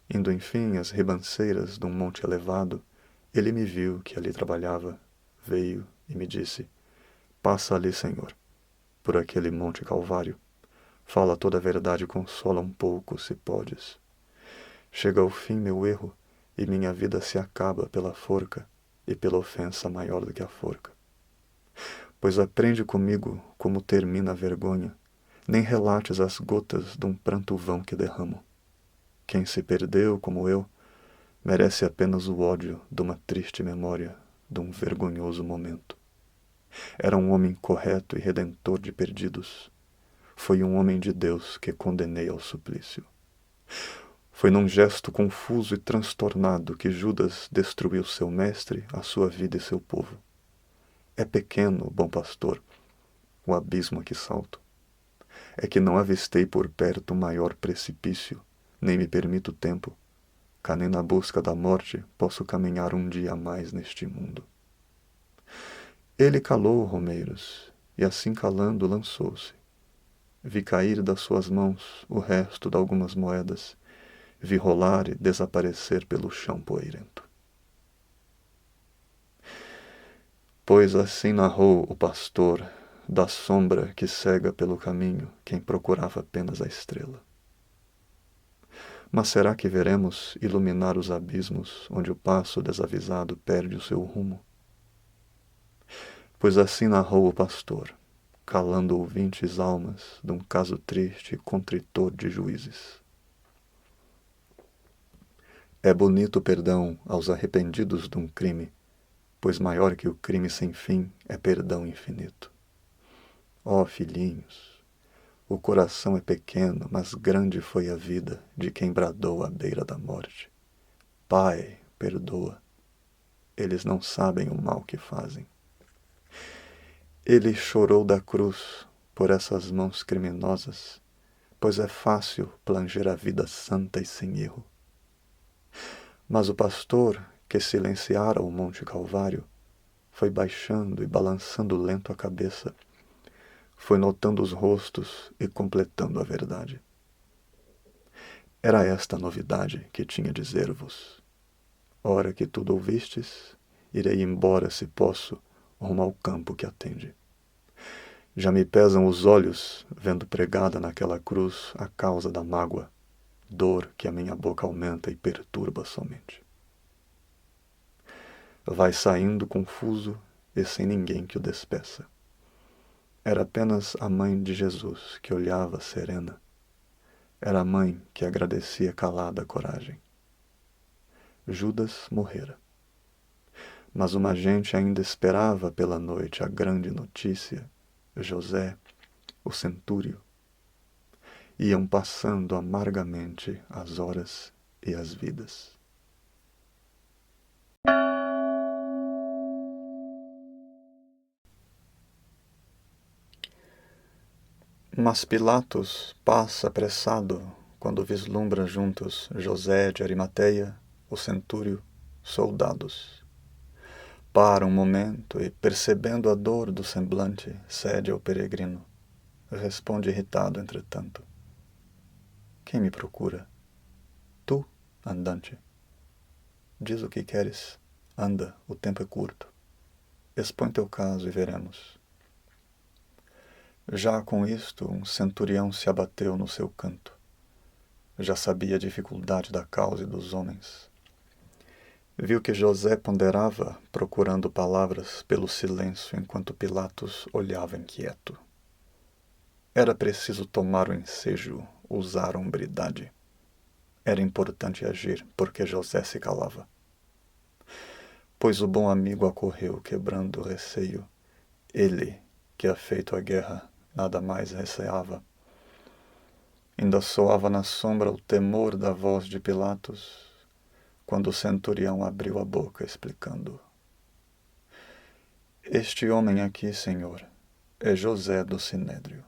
Speaker 1: Indo enfim às ribanceiras de um monte elevado, ele me viu que ali trabalhava, veio e me disse: passa ali, Senhor, por aquele monte Calvário, fala toda a verdade e consola um pouco, se podes. Chega ao fim meu erro, e minha vida se acaba pela forca e pela ofensa maior do que a forca. Pois aprende comigo como termina a vergonha, nem relates as gotas de um pranto vão que derramo. Quem se perdeu, como eu, merece apenas o ódio de uma triste memória, de um vergonhoso momento. Era um homem correto e redentor de perdidos. Foi um homem de Deus que condenei ao suplício. Foi num gesto confuso e transtornado que Judas destruiu seu mestre, a sua vida e seu povo. É pequeno, bom pastor, o abismo a que salto. É que não avistei por perto maior precipício, nem me permito tempo, cá nem na busca da morte posso caminhar um dia a mais neste mundo. Ele calou, Romeiros, e assim calando lançou-se. Vi cair das suas mãos o resto de algumas moedas, vi rolar e desaparecer pelo chão poeirento. Pois assim narrou o pastor da sombra que cega pelo caminho quem procurava apenas a estrela. Mas será que veremos iluminar os abismos onde o passo desavisado perde o seu rumo? Pois assim narrou o pastor, calando ouvintes almas de um caso triste e contritor de juízes. É bonito o perdão aos arrependidos de um crime, pois maior que o crime sem fim é perdão infinito. Ó filhinhos, o coração é pequeno, mas grande foi a vida de quem bradou à beira da morte. Pai, perdoa, eles não sabem o mal que fazem. Ele chorou da cruz por essas mãos criminosas, pois é fácil planger a vida santa e sem erro. Mas o pastor, que silenciara o Monte Calvário, foi baixando e balançando lento a cabeça, foi notando os rostos e completando a verdade. Era esta a novidade que tinha de dizer-vos. Ora que tudo ouvistes, irei embora, se posso, rumo ao campo que atende. Já me pesam os olhos, vendo pregada naquela cruz a causa da mágoa, dor que a minha boca aumenta e perturba somente. Vai saindo confuso e sem ninguém que o despeça. Era apenas a mãe de Jesus que olhava serena. Era a mãe que agradecia calada a coragem. Judas morrera. Mas uma gente ainda esperava pela noite a grande notícia. José, o centúrio. Iam passando amargamente as horas e as vidas. Mas Pilatos passa apressado quando vislumbra juntos José de Arimateia, o centúrio, soldados. Para um momento e, percebendo a dor do semblante, cede ao peregrino. Responde irritado, entretanto. Quem me procura? Tu, andante. Diz o que queres. Anda, o tempo é curto. Expõe teu caso e veremos. Já com isto, um centurião se abateu no seu canto. Já sabia a dificuldade da causa e dos homens. Viu que José ponderava, procurando palavras pelo silêncio, enquanto Pilatos olhava inquieto. Era preciso tomar o ensejo, usar a hombridade. Era importante agir, porque José se calava. Pois o bom amigo acorreu, quebrando o receio. Ele, que afeito à guerra, nada mais receava. Ainda soava na sombra o temor da voz de Pilatos, quando o centurião abriu a boca, explicando. Este homem aqui, Senhor, é José do Sinédrio.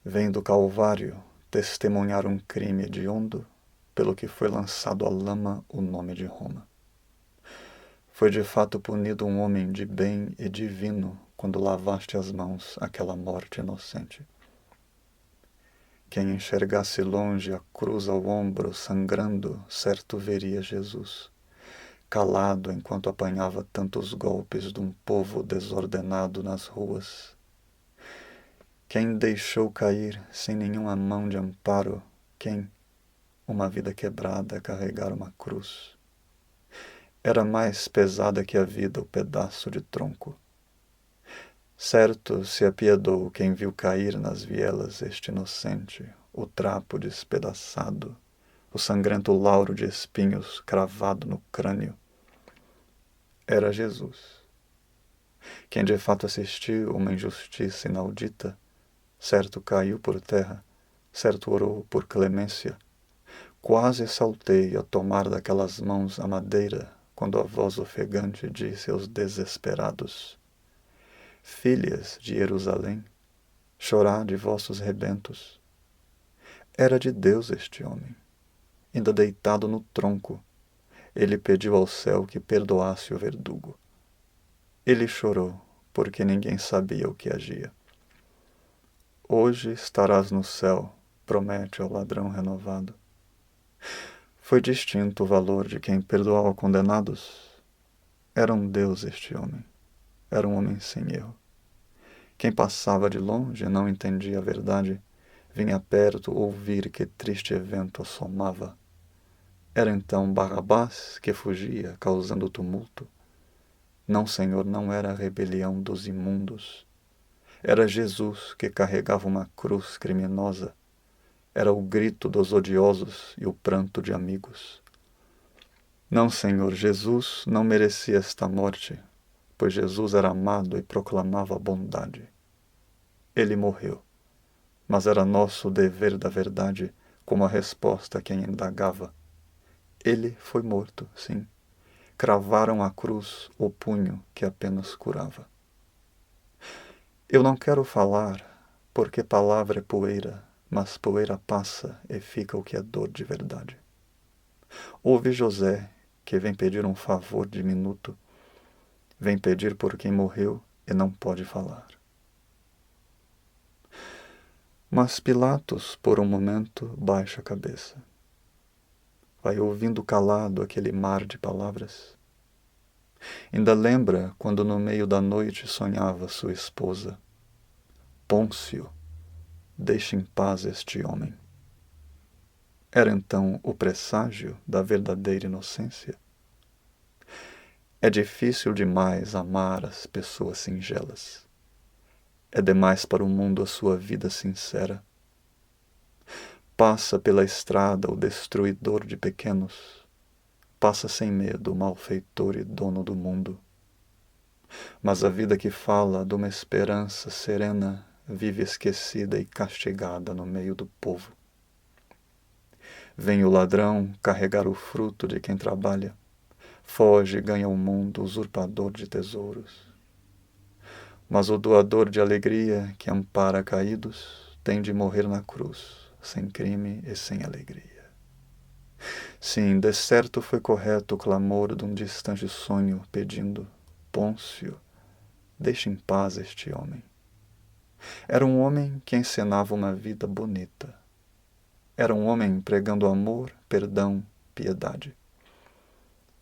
Speaker 1: Vem do Calvário testemunhar um crime hediondo, pelo que foi lançado à lama o nome de Roma. Foi de fato punido um homem de bem e divino quando lavaste as mãos àquela morte inocente. Quem enxergasse longe a cruz ao ombro, sangrando, certo veria Jesus, calado enquanto apanhava tantos golpes de um povo desordenado nas ruas. Quem deixou cair sem nenhuma mão de amparo, quem, uma vida quebrada, carregar uma cruz. Era mais pesada que a vida o pedaço de tronco. Certo se apiedou quem viu cair nas vielas este inocente, o trapo despedaçado, o sangrento lauro de espinhos cravado no crânio. Era Jesus. Quem de fato assistiu uma injustiça inaudita, certo caiu por terra, certo orou por clemência. Quase saltei a tomar daquelas mãos a madeira, quando a voz ofegante disse aos desesperados: Filhas de Jerusalém, chorai de vossos rebentos. Era de Deus este homem. Ainda deitado no tronco, ele pediu ao céu que perdoasse o verdugo. Ele chorou, porque ninguém sabia o que agia. Hoje estarás no céu, promete ao ladrão renovado. Foi distinto o valor de quem perdoava condenados. Era um Deus este homem. Era um homem sem erro. Quem passava de longe não entendia a verdade, Vinha perto ouvir que triste evento assomava. Era então Barrabás que fugia, causando tumulto? Não, Senhor, não era a rebelião dos imundos. Era Jesus que carregava uma cruz criminosa. Era o grito dos odiosos e o pranto de amigos. Não, Senhor, Jesus não merecia esta morte, pois Jesus era amado e proclamava a bondade. Ele morreu, mas era nosso dever da verdade, como a resposta a quem indagava. Ele foi morto, sim. Cravaram à cruz o punho que apenas curava. Eu não quero falar, porque palavra é poeira, mas poeira passa e fica o que é dor de verdade. Ouve José, que vem pedir um favor diminuto, vem pedir por quem morreu e não pode falar. Mas Pilatos, por um momento, baixa a cabeça. Vai ouvindo calado aquele mar de palavras. Ainda lembra quando no meio da noite sonhava sua esposa. Pôncio, deixe em paz este homem. Era então o presságio da verdadeira inocência? É difícil demais amar as pessoas singelas. É demais para o mundo a sua vida sincera. Passa pela estrada o destruidor de pequenos. Passa sem medo o malfeitor e dono do mundo. Mas a vida que fala de uma esperança serena vive esquecida e castigada no meio do povo. Vem o ladrão carregar o fruto de quem trabalha. Foge e ganha o mundo, usurpador de tesouros. Mas o doador de alegria que ampara caídos tem de morrer na cruz, sem crime e sem alegria. Sim, de certo foi correto o clamor de um distante sonho pedindo: Pôncio, deixe em paz este homem. Era um homem que encenava uma vida bonita. Era um homem pregando amor, perdão, piedade.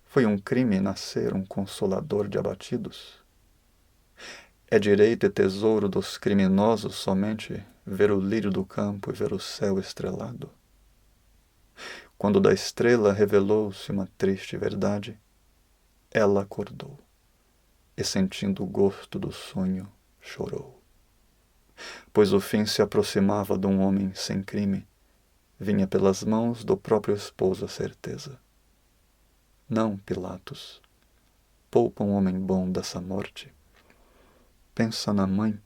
Speaker 1: Foi um crime nascer um consolador de abatidos? É direito e tesouro dos criminosos somente ver o lírio do campo e ver o céu estrelado? Quando da estrela revelou-se uma triste verdade, ela acordou e, sentindo o gosto do sonho, chorou. Pois o fim se aproximava de um homem sem crime, vinha pelas mãos do próprio esposo a certeza. Não, Pilatos, poupa um homem bom dessa morte. Pensa na mãe,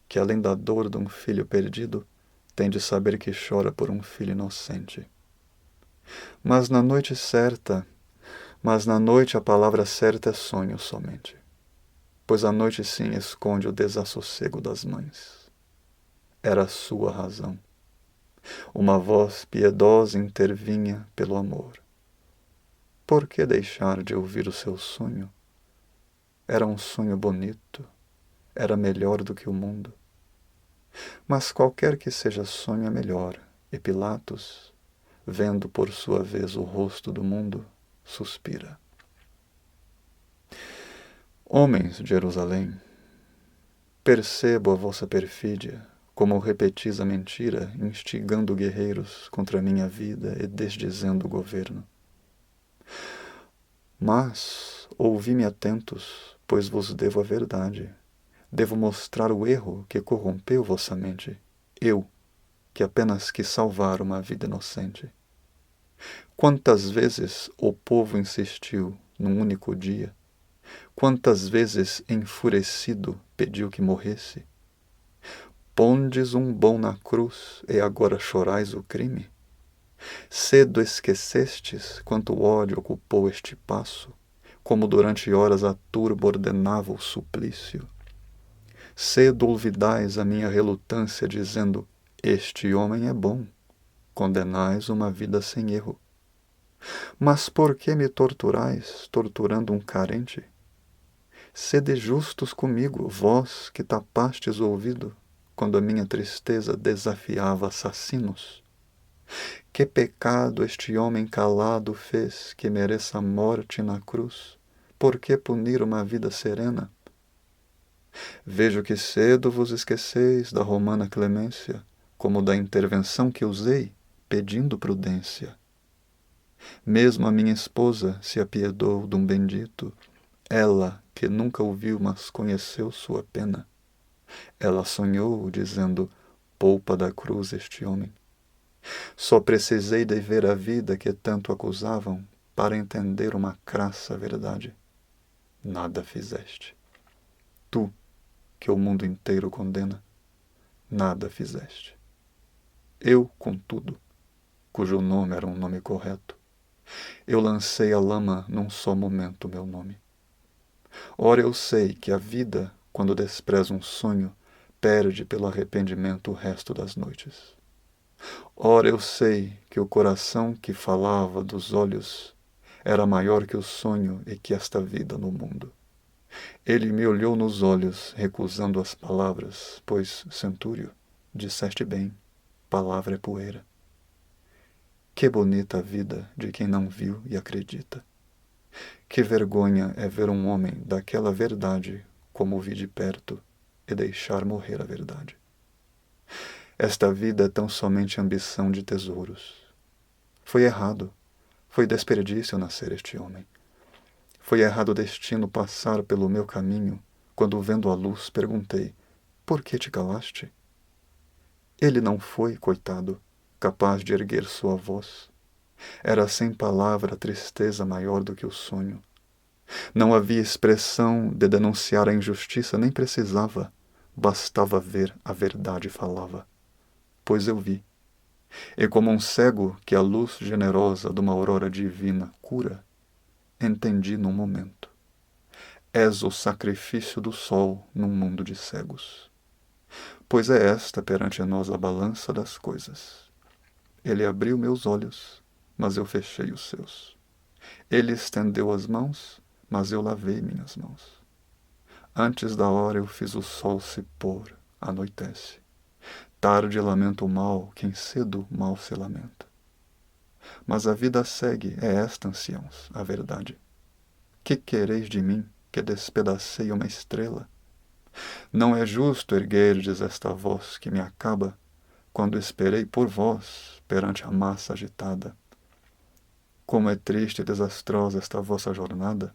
Speaker 1: que além da dor de um filho perdido, tem de saber que chora por um filho inocente. Mas na noite a palavra certa é sonho somente, pois a noite sim esconde o desassossego das mães. Era a sua razão. Uma voz piedosa intervinha pelo amor. Por que deixar de ouvir o seu sonho? Era um sonho bonito, era melhor do que o mundo. Mas qualquer que seja sonho é melhor, e Pilatos, vendo por sua vez o rosto do mundo, suspira. Homens de Jerusalém, percebo a vossa perfídia, como repetis a mentira, instigando guerreiros contra minha vida e desdizendo o governo. Mas ouvi-me atentos, pois vos devo a verdade. Devo mostrar o erro que corrompeu vossa mente. Eu, que apenas quis salvar uma vida inocente. Quantas vezes o povo insistiu num único dia? Quantas vezes, enfurecido, pediu que morresse? Pondes um bom na cruz e agora chorais o crime? Cedo esquecestes quanto ódio ocupou este passo, como durante horas a turba ordenava o suplício. Cedo olvidais a minha relutância, dizendo: este homem é bom, condenais uma vida sem erro. Mas por que me torturais, torturando um carente? Sede justos comigo, vós que tapastes o ouvido, quando a minha tristeza desafiava assassinos. Que pecado este homem calado fez que mereça a morte na cruz? Por que punir uma vida serena? Vejo que cedo vos esqueceis da romana clemência, como da intervenção que usei, pedindo prudência. Mesmo a minha esposa se apiedou de um bendito, ela que nunca o viu, mas conheceu sua pena. Ela sonhou, dizendo, poupa da cruz este homem. Só precisei de ver a vida que tanto acusavam para entender uma crassa verdade. Nada fizeste. Tu, que o mundo inteiro condena, nada fizeste. Eu, contudo, cujo nome era um nome correto, eu lancei à lama num só momento meu nome. Ora eu sei que a vida, quando despreza um sonho, perde pelo arrependimento o resto das noites. Ora eu sei que o coração que falava dos olhos era maior que o sonho e que esta vida no mundo. Ele me olhou nos olhos, recusando as palavras, pois, centúrio, disseste bem, palavra é poeira. Que bonita a vida de quem não viu e acredita. Que vergonha é ver um homem daquela verdade como vi de perto e deixar morrer a verdade. Esta vida é tão somente ambição de tesouros. Foi errado, foi desperdício nascer este homem. Foi errado o destino passar pelo meu caminho, quando vendo a luz perguntei, por que te calaste? Ele não foi, coitado, capaz de erguer sua voz. Era sem palavra a tristeza maior do que o sonho. Não havia expressão de denunciar a injustiça, nem precisava. Bastava ver, a verdade falava. Pois eu vi. E como um cego que a luz generosa de uma aurora divina cura, entendi num momento. És o sacrifício do sol num mundo de cegos. Pois é esta perante nós a balança das coisas. Ele abriu meus olhos, mas eu fechei os seus. Ele estendeu as mãos, mas eu lavei minhas mãos. Antes da hora eu fiz o sol se pôr, anoitece. Tarde lamenta o mal, quem cedo mal se lamenta. Mas a vida segue, é esta, anciãos, a verdade. Que quereis de mim, que despedacei uma estrela? Não é justo erguerdes esta voz que me acaba, quando esperei por vós perante a massa agitada. Como é triste e desastrosa esta vossa jornada.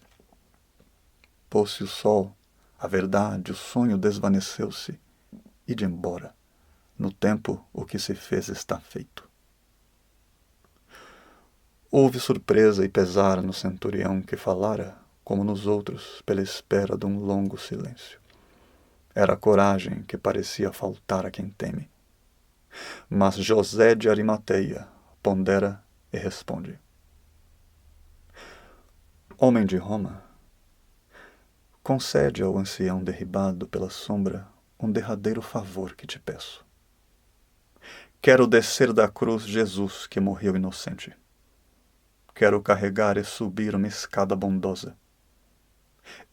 Speaker 1: Pôs-se o sol, a verdade, o sonho desvaneceu-se, e de embora. No tempo, o que se fez está feito. Houve surpresa e pesar no centurião que falara, como nos outros, pela espera de um longo silêncio. Era a coragem que parecia faltar a quem teme. Mas José de Arimateia pondera e responde. Homem de Roma, concede ao ancião derribado pela sombra um derradeiro favor que te peço. Quero descer da cruz Jesus que morreu inocente. Quero carregar e subir uma escada bondosa.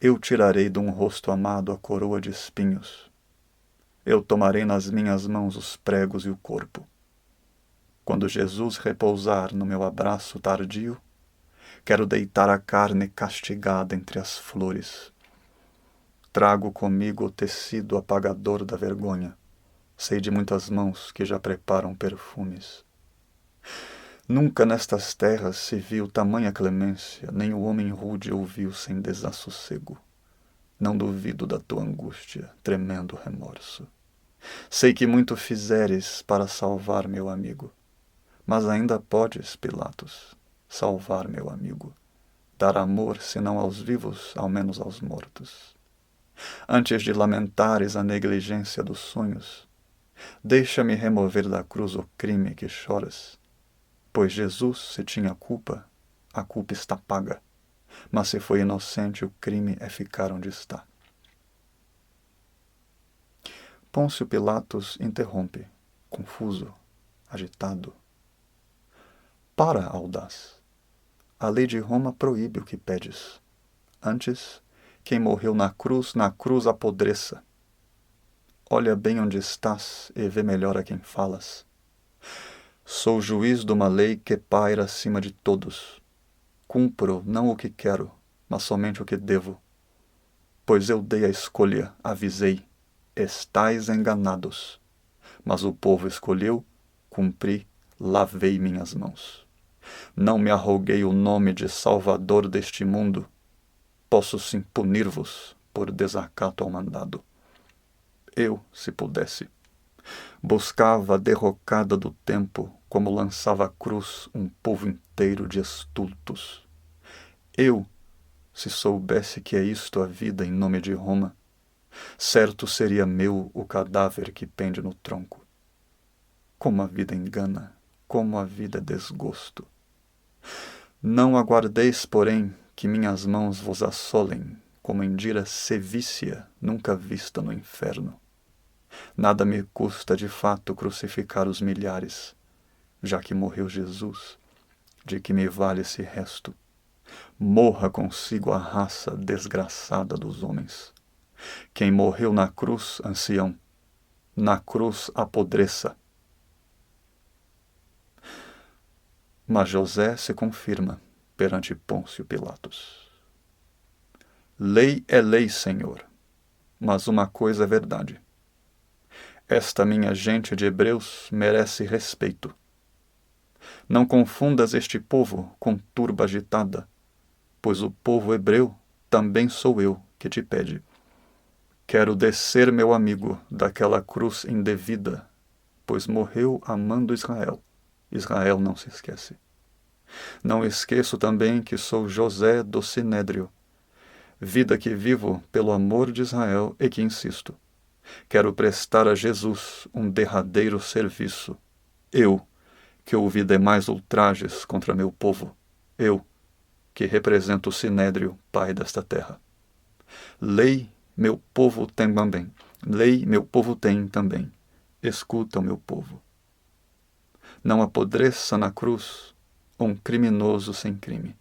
Speaker 1: Eu tirarei de um rosto amado a coroa de espinhos. Eu tomarei nas minhas mãos os pregos e o corpo. Quando Jesus repousar no meu abraço tardio, quero deitar a carne castigada entre as flores. Trago comigo o tecido apagador da vergonha. Sei de muitas mãos que já preparam perfumes. Nunca nestas terras se viu tamanha clemência, nem o homem rude ouviu sem desassossego. Não duvido da tua angústia, tremendo remorso. Sei que muito fizeres para salvar meu amigo, mas ainda podes, Pilatos, salvar meu amigo, dar amor, se não aos vivos, ao menos aos mortos. Antes de lamentares a negligência dos sonhos, deixa-me remover da cruz o crime que choras, pois Jesus, se tinha culpa, a culpa está paga, mas se foi inocente, o crime é ficar onde está. Pôncio Pilatos interrompe, confuso, agitado. Para, audaz. A lei de Roma proíbe o que pedes. Antes, quem morreu na cruz apodreça. Olha bem onde estás e vê melhor a quem falas. Sou juiz de uma lei que paira acima de todos. Cumpro não o que quero, mas somente o que devo. Pois eu dei a escolha, avisei. Estais enganados. Mas o povo escolheu, cumpri, lavei minhas mãos. Não me arroguei o nome de Salvador deste mundo. Posso sim punir-vos por desacato ao mandado. Eu, se pudesse, buscava a derrocada do tempo, como lançava à cruz um povo inteiro de estultos. Eu, se soubesse que é isto a vida em nome de Roma, certo seria meu o cadáver que pende no tronco. Como a vida engana, como a vida é desgosto. Não aguardeis, porém, que minhas mãos vos assolem, como Indira sevícia nunca vista no inferno. Nada me custa de fato crucificar os milhares, já que morreu Jesus, de que me vale esse resto? Morra consigo a raça desgraçada dos homens. Quem morreu na cruz, ancião, na cruz apodreça. Mas José se confirma perante Pôncio Pilatos. Lei é lei, Senhor, mas uma coisa é verdade. Esta minha gente de hebreus merece respeito. Não confundas este povo com turba agitada, pois o povo hebreu também sou eu que te pede. Quero descer, meu amigo, daquela cruz indevida, pois morreu amando Israel. Israel não se esquece. Não esqueço também que sou José do Sinédrio, vida que vivo pelo amor de Israel e que insisto. Quero prestar a Jesus um derradeiro serviço. Eu, que ouvi demais ultrajes contra meu povo. Eu, que represento o Sinédrio, pai desta terra. Lei, meu povo tem também. Lei, meu povo tem também. Escuta, meu povo. Não apodreça na cruz um criminoso sem crime.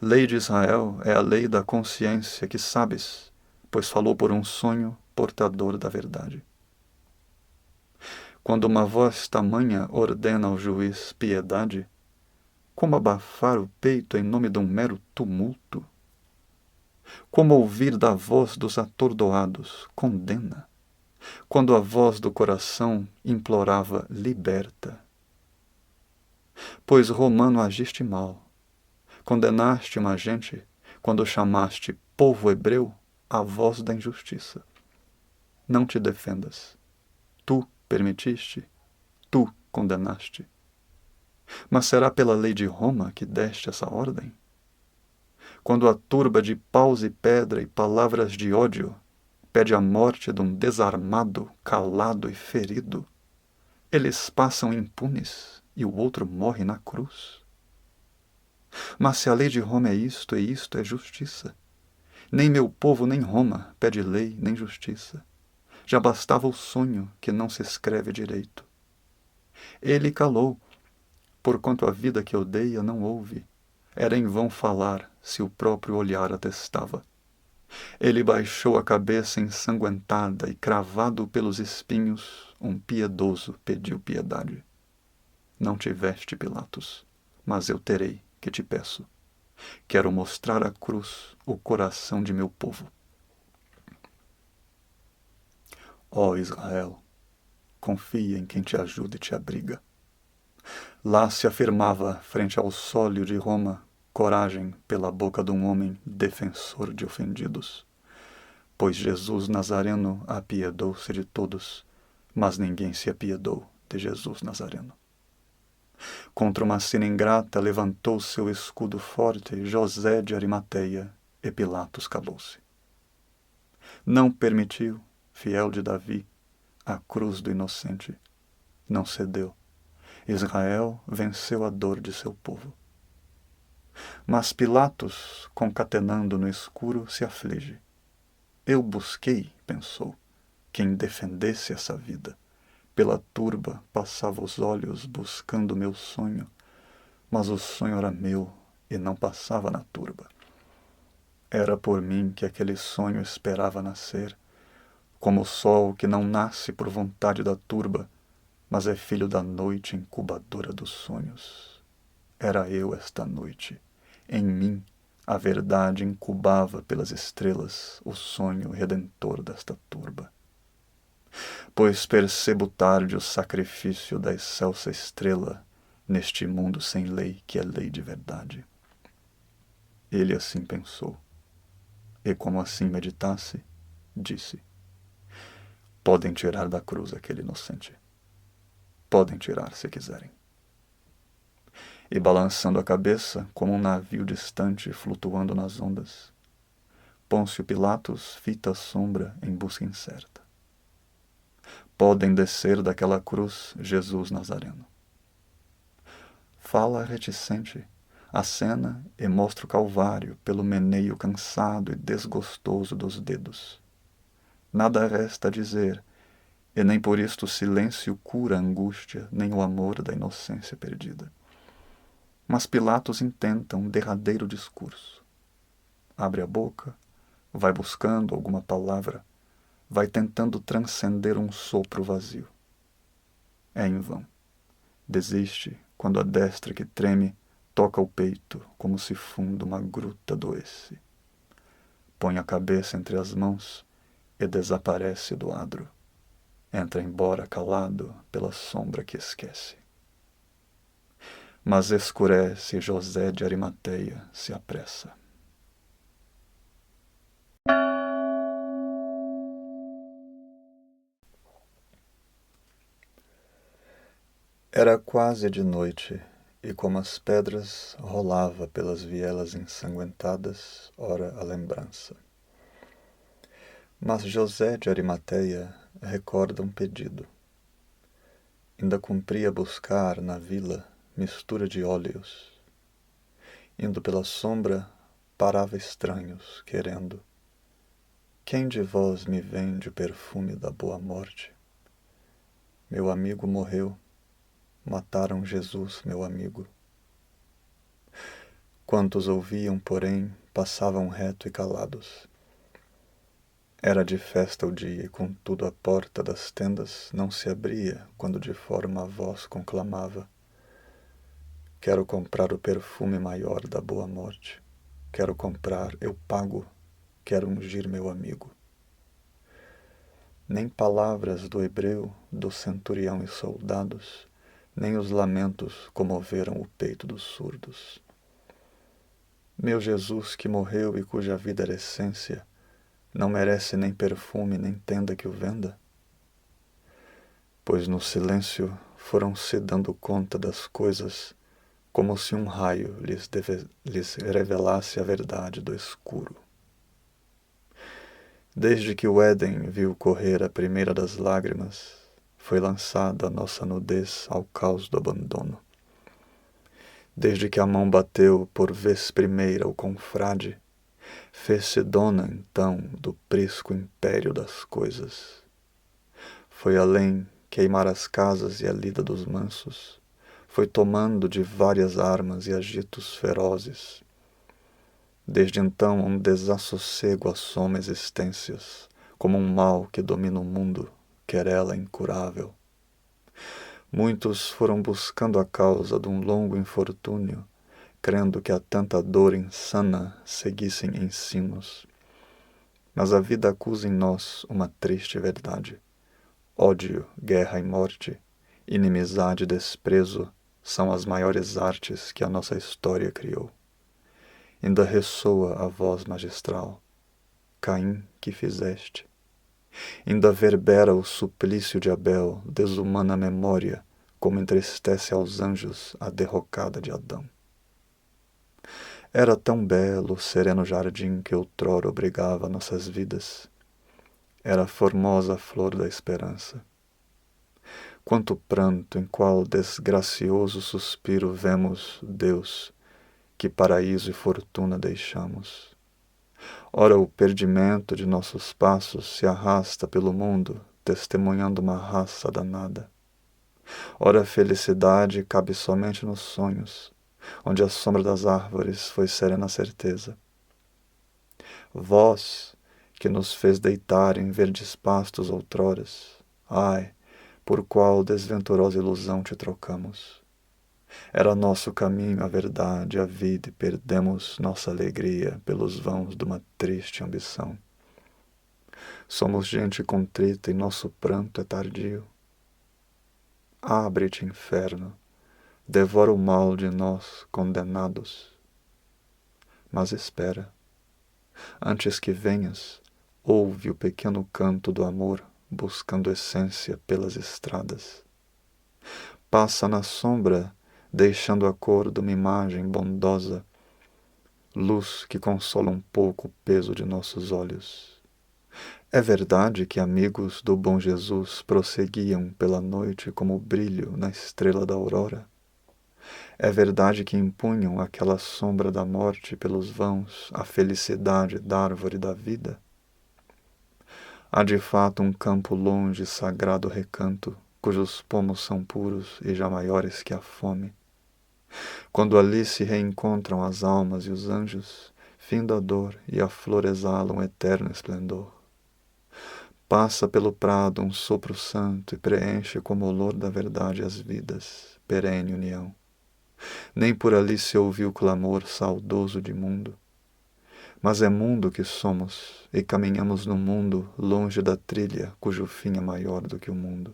Speaker 1: Lei de Israel é a lei da consciência que sabes, pois falou por um sonho portador da verdade. Quando uma voz tamanha ordena ao juiz piedade, como abafar o peito em nome de um mero tumulto? Como ouvir da voz dos atordoados condena, quando a voz do coração implorava liberta? Pois, romano, agiste mal, condenaste uma gente quando chamaste povo hebreu a voz da injustiça. Não te defendas. Tu permitiste, tu condenaste. Mas será pela lei de Roma que deste essa ordem? Quando a turba de paus e pedra e palavras de ódio pede a morte de um desarmado, calado e ferido, eles passam impunes e o outro morre na cruz. Mas se a lei de Roma é isto e isto é justiça, nem meu povo nem Roma pede lei nem justiça. Já bastava o sonho que não se escreve direito. Ele calou, porquanto a vida que odeia não ouve. Era em vão falar, se o próprio olhar atestava. Ele baixou a cabeça ensanguentada e, cravado pelos espinhos, um piedoso pediu piedade. Não tiveste, Pilatos, mas eu terei, que te peço. Quero mostrar à cruz o coração de meu povo. Ó Israel, confia em quem te ajuda e te abriga. Lá se afirmava, frente ao sólio de Roma, coragem pela boca de um homem defensor de ofendidos. Pois Jesus Nazareno apiedou-se de todos, mas ninguém se apiedou de Jesus Nazareno. Contra uma sina ingrata levantou seu escudo forte José de Arimateia, e Pilatos calou-se. Não permitiu, fiel de Davi, a cruz do inocente. Não cedeu. Israel venceu a dor de seu povo. Mas Pilatos, concatenando no escuro, se aflige. Eu busquei, pensou, quem defendesse essa vida. Pela turba passava os olhos buscando meu sonho, mas o sonho era meu e não passava na turba. Era por mim que aquele sonho esperava nascer, como o sol que não nasce por vontade da turba, mas é filho da noite incubadora dos sonhos. Era eu esta noite. Em mim a verdade incubava pelas estrelas o sonho redentor desta turba. pois percebo tarde o sacrifício da excelsa estrela neste mundo sem lei que é lei de verdade. Ele assim pensou, e como assim meditasse, disse: podem tirar da cruz aquele inocente. Podem tirar se quiserem. E balançando a cabeça, como um navio distante flutuando nas ondas, Pôncio Pilatos fita a sombra em busca incerta. Podem descer daquela cruz Jesus Nazareno. Fala reticente, acena e mostra o Calvário pelo meneio cansado e desgostoso dos dedos. Nada resta a dizer, e nem por isto o silêncio cura a angústia, nem o amor da inocência perdida. Mas Pilatos intenta um derradeiro discurso. Abre a boca, vai buscando alguma palavra, vai tentando transcender um sopro vazio. É em vão. Desiste quando a destra que treme toca o peito como se fundo uma gruta doece. Põe a cabeça entre as mãos e desaparece do adro. Entra embora calado pela sombra que esquece. Mas escurece e José de Arimateia se apressa. Era quase de noite, e como as pedras rolava pelas vielas ensanguentadas, ora a lembrança. Mas José de Arimateia recorda um pedido. Ainda cumpria buscar na vila mistura de óleos. Indo pela sombra, parava estranhos, querendo: quem de vós me vende o perfume da boa morte? Meu amigo morreu. Mataram Jesus, meu amigo. Quantos ouviam, porém, passavam reto e calados. Era de festa o dia, e contudo a porta das tendas não se abria quando de fora uma voz conclamava: quero comprar o perfume maior da boa morte. Quero comprar, eu pago, quero ungir meu amigo. Nem palavras do hebreu, do centurião e soldados, nem os lamentos comoveram o peito dos surdos. Meu Jesus que morreu e cuja vida era essência, não merece nem perfume, nem tenda que o venda? Pois no silêncio foram-se dando conta das coisas, como se um raio lhes revelasse a verdade do escuro. Desde que o Éden viu correr a primeira das lágrimas, foi lançada a nossa nudez ao caos do abandono. Desde que a mão bateu por vez primeira o confrade, fez-se dona, então, do prisco império das coisas. Foi além queimar as casas e a lida dos mansos, foi tomando de várias armas e agitos ferozes. Desde então um desassossego assoma existências, como um mal que domina o mundo, querela incurável. Muitos foram buscando a causa de um longo infortúnio, crendo que a tanta dor insana seguissem ensinos. Mas a vida acusa em nós uma triste verdade. Ódio, guerra e morte, inimizade e desprezo são as maiores artes que a nossa história criou. Ainda ressoa a voz magistral: Caim, que fizeste? Ainda verbera o suplício de Abel, desumana memória, como entristece aos anjos a derrocada de Adão. Era tão belo o sereno jardim que outrora obrigava nossas vidas. Era formosa a flor da esperança. Quanto pranto, em qual desgracioso suspiro vemos, Deus, que paraíso e fortuna deixamos. Ora o perdimento de nossos passos se arrasta pelo mundo, testemunhando uma raça danada. Ora a felicidade cabe somente nos sonhos, onde a sombra das árvores foi serena certeza. Vós, que nos fez deitar em verdes pastos outroras, ai, por qual desventurosa ilusão te trocamos. Era nosso caminho a verdade, a vida, e perdemos nossa alegria pelos vãos de uma triste ambição. Somos gente contrita e nosso pranto é tardio. Abre-te, inferno, devora o mal de nós condenados. Mas espera, antes que venhas, ouve o pequeno canto do amor buscando essência pelas estradas. Passa na sombra, deixando a cor de uma imagem bondosa, luz que consola um pouco o peso de nossos olhos. É verdade que amigos do bom Jesus prosseguiam pela noite como o brilho na estrela da aurora? É verdade que impunham aquela sombra da morte pelos vãos a felicidade da árvore da vida? Há de fato um campo longe e sagrado recanto, cujos pomos são puros e já maiores que a fome. Quando ali se reencontram as almas e os anjos, finda a dor e a flor exala um eterno esplendor. Passa pelo prado um sopro santo e preenche como olor da verdade as vidas, perene união. Nem por ali se ouviu clamor saudoso de mundo. Mas é mundo que somos, e caminhamos no mundo longe da trilha cujo fim é maior do que o mundo.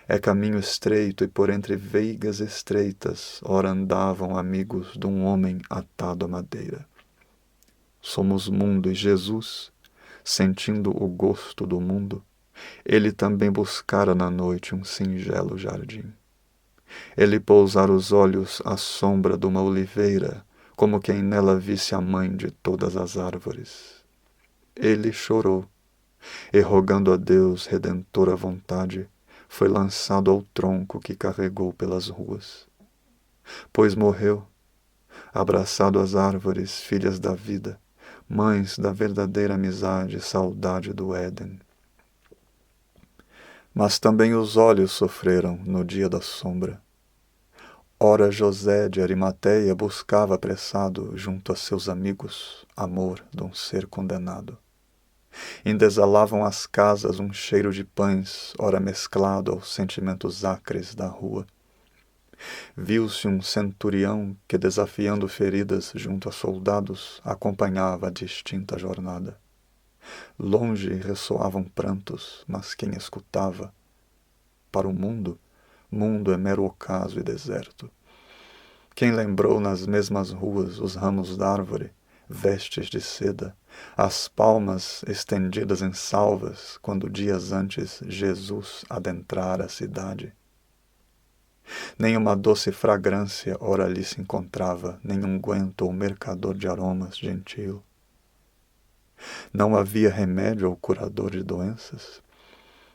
Speaker 1: É caminho estreito e por entre veigas estreitas, ora andavam amigos de um homem atado à madeira. Somos mundo e Jesus, sentindo o gosto do mundo, ele também buscara na noite um singelo jardim. Ele pousara os olhos à sombra de uma oliveira, como quem nela visse a mãe de todas as árvores. Ele chorou, e rogando a Deus redentora vontade, foi lançado ao tronco que carregou pelas ruas. Pois morreu, abraçado às árvores, filhas da vida, mães da verdadeira amizade e saudade do Éden. Mas também os olhos sofreram no dia da sombra. Ora José de Arimateia buscava apressado, junto a seus amigos, amor de um ser condenado. Ainda exalavam as casas um cheiro de pães, ora mesclado aos sentimentos acres da rua. Viu-se um centurião que, desafiando feridas junto a soldados, acompanhava a distinta jornada. Longe ressoavam prantos, mas quem escutava? Para o mundo, mundo é mero ocaso e deserto. Quem lembrou nas mesmas ruas os ramos d'árvore, vestes de seda, as palmas estendidas em salvas, quando dias antes Jesus adentrara a cidade? Nenhuma doce fragrância ora ali se encontrava, nem unguento ou mercador de aromas gentil. Não havia remédio ou curador de doenças?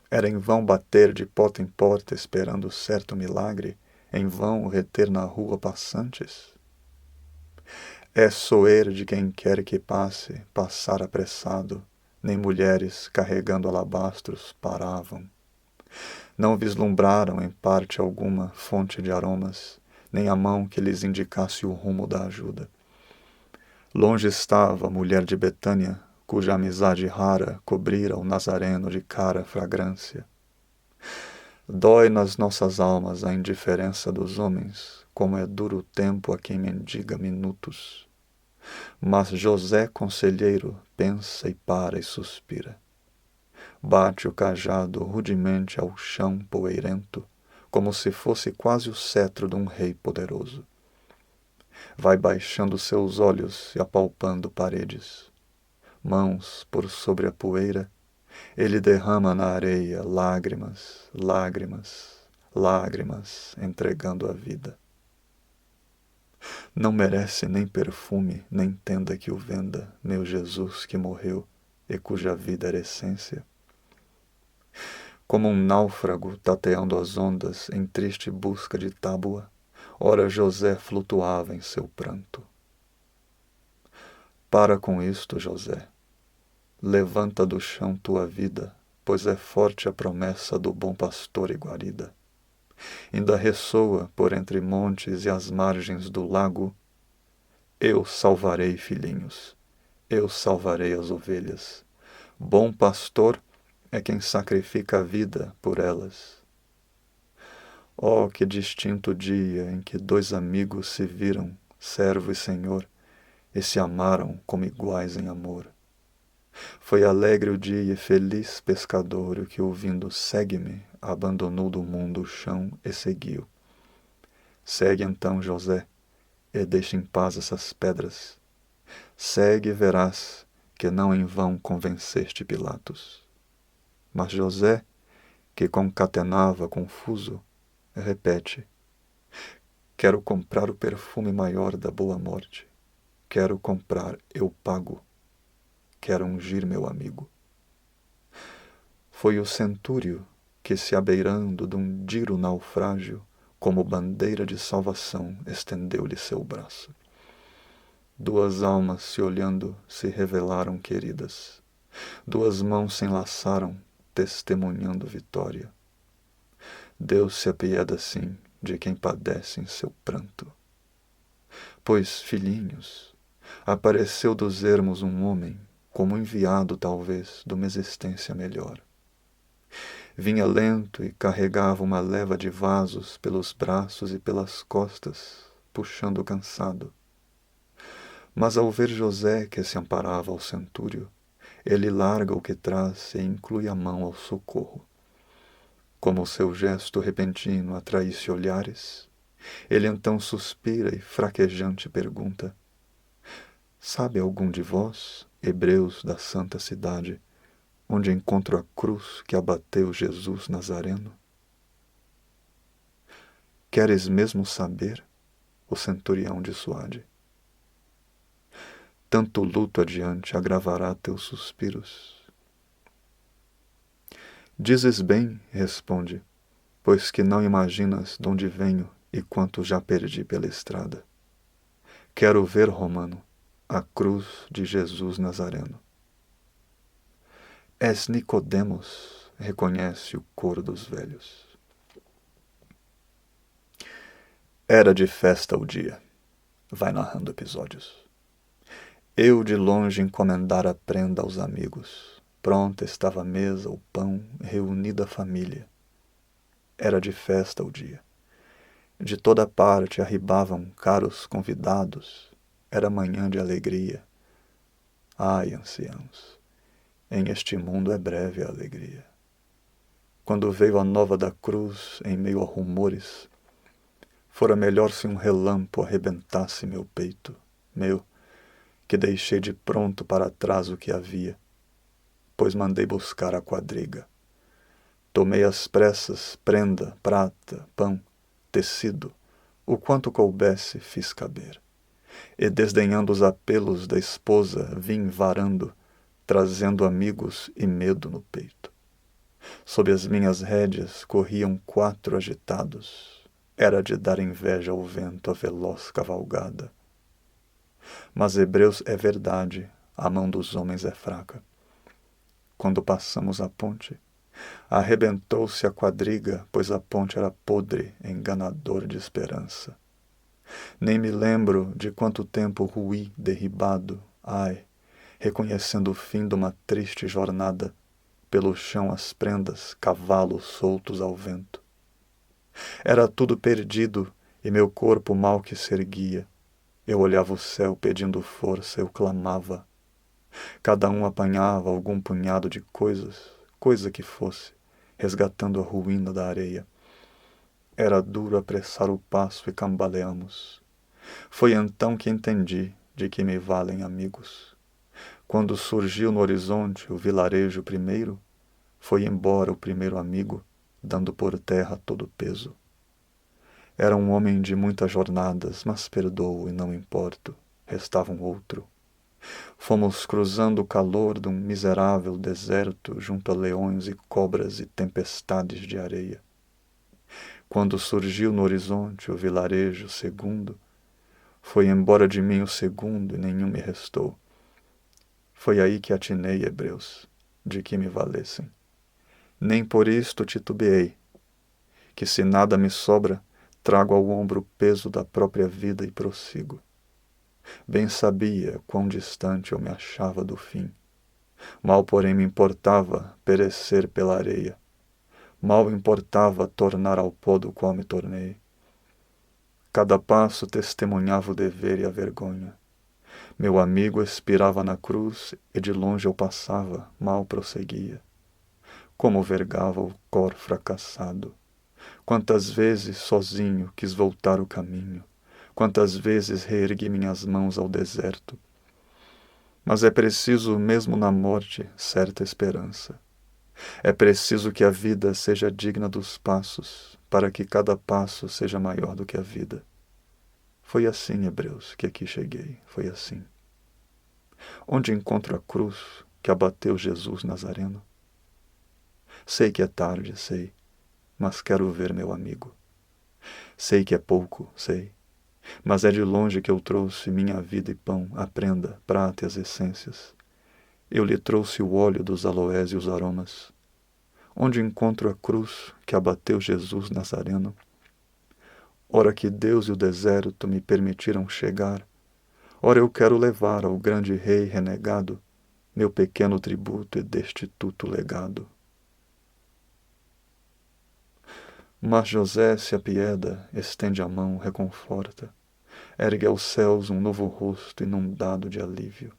Speaker 1: Era em vão bater de porta em porta esperando certo milagre, em vão reter na rua passantes? É soer de quem quer que passe, passar apressado, nem mulheres carregando alabastros paravam. Não vislumbraram em parte alguma fonte de aromas, nem a mão que lhes indicasse o rumo da ajuda. Longe estava a mulher de Betânia, cuja amizade rara cobrira o Nazareno de cara fragrância. Dói nas nossas almas a indiferença dos homens, como é duro o tempo a quem mendiga minutos. Mas José conselheiro pensa e para e suspira. Bate o cajado rudemente ao chão poeirento, como se fosse quase o cetro de um rei poderoso. Vai baixando seus olhos e apalpando paredes. Mãos por sobre a poeira, ele derrama na areia lágrimas, lágrimas, lágrimas, entregando a vida. Não merece nem perfume, nem tenda que o venda, meu Jesus que morreu e cuja vida era essência. Como um náufrago tateando as ondas em triste busca de tábua, ora José flutuava em seu pranto. Para com isto, José. Levanta do chão tua vida, pois é forte a promessa do bom pastor e guarida. Ainda ressoa por entre montes e as margens do lago: eu salvarei, filhinhos, eu salvarei as ovelhas. Bom pastor é quem sacrifica a vida por elas. Oh, que distinto dia em que dois amigos se viram, servo e senhor, e se amaram como iguais em amor. Foi alegre o dia e feliz pescador o que, ouvindo segue-me, abandonou do mundo o chão e seguiu. Segue então, José, e deixa em paz essas pedras. Segue e verás que não em vão convenceste Pilatos. Mas José, que concatenava confuso, repete: quero comprar o perfume maior da boa morte. Quero comprar, eu pago. Quero ungir meu amigo. Foi o centúrio que, se abeirando de um diro naufrágio, como bandeira de salvação, estendeu-lhe seu braço. Duas almas se olhando se revelaram queridas. Duas mãos se enlaçaram, testemunhando vitória. Deus se apieda, sim, de quem padece em seu pranto. Pois, filhinhos, apareceu dos ermos um homem, como enviado, talvez, de uma existência melhor. Vinha lento e carregava uma leva de vasos pelos braços e pelas costas, puxando cansado. Mas ao ver José, que se amparava ao centúrio, ele larga o que traz e inclui a mão ao socorro. Como o seu gesto repentino atraísse olhares, ele então suspira e fraquejante pergunta: sabe algum de vós, hebreus da santa cidade, onde encontro a cruz que abateu Jesus Nazareno? Queres mesmo saber? O centurião dissuade. Tanto luto adiante agravará teus suspiros. Dizes bem, responde, pois que não imaginas de onde venho e quanto já perdi pela estrada. Quero ver, romano, a cruz de Jesus Nazareno. És Nicodemos, reconhece o coro dos velhos. Era de festa o dia. Vai narrando episódios. Eu de longe encomendara a prenda aos amigos. Pronta estava a mesa, o pão, reunida a família. Era de festa o dia. De toda parte arribavam caros convidados. Era manhã de alegria. Ai, anciãos, em este mundo é breve a alegria. Quando veio a nova da cruz em meio a rumores, fora melhor se um relâmpago arrebentasse meu peito, meu, que deixei de pronto para trás o que havia, pois mandei buscar a quadriga. Tomei às pressas prenda, prata, pão, tecido, o quanto coubesse fiz caber. E desdenhando os apelos da esposa, vim varando, trazendo amigos e medo no peito. Sob as minhas rédeas corriam 4 agitados. Era de dar inveja ao vento a veloz cavalgada. Mas hebreus é verdade, a mão dos homens é fraca. Quando passamos a ponte, arrebentou-se a quadriga, pois a ponte era podre, enganador de esperança. Nem me lembro de quanto tempo ruí derribado, ai, reconhecendo o fim de uma triste jornada, pelo chão as prendas, cavalos soltos ao vento. Era tudo perdido e meu corpo mal que se erguia. Eu olhava o céu pedindo força, eu clamava. Cada um apanhava algum punhado de coisas, coisa que fosse, resgatando a ruína da areia. Era duro apressar o passo e cambaleamos. Foi então que entendi de que me valem amigos. Quando surgiu no horizonte o vilarejo primeiro, foi embora o primeiro amigo, dando por terra todo o peso. Era um homem de muitas jornadas, mas perdoo e não importo, restava um outro. Fomos cruzando o calor de um miserável deserto junto a leões e cobras e tempestades de areia. Quando surgiu no horizonte o vilarejo segundo, foi embora de mim o segundo e nenhum me restou. Foi aí que atinei, hebreus, de que me valessem. Nem por isto titubeei, que se nada me sobra, trago ao ombro o peso da própria vida e prossigo. Bem sabia quão distante eu me achava do fim. Mal, porém, me importava perecer pela areia. Mal importava tornar ao pó do qual me tornei. Cada passo testemunhava o dever e a vergonha. Meu amigo expirava na cruz e de longe eu passava, mal prosseguia. Como vergava o cor fracassado. Quantas vezes sozinho quis voltar o caminho. Quantas vezes reergui minhas mãos ao deserto. Mas é preciso, mesmo na morte, certa esperança. É preciso que a vida seja digna dos passos, para que cada passo seja maior do que a vida. Foi assim, Hebreus, que aqui cheguei, foi assim. Onde encontro a cruz que abateu Jesus Nazareno? Sei que é tarde, sei, mas quero ver meu amigo. Sei que é pouco, sei, mas é de longe que eu trouxe minha vida e pão, a prenda, prata e as essências. Eu lhe trouxe o óleo dos aloés e os aromas. Onde encontro a cruz que abateu Jesus Nazareno? Ora que Deus e o deserto me permitiram chegar, ora eu quero levar ao grande rei renegado meu pequeno tributo e destituto legado. Mas José se apieda, estende a mão, reconforta, ergue aos céus um novo rosto inundado de alívio.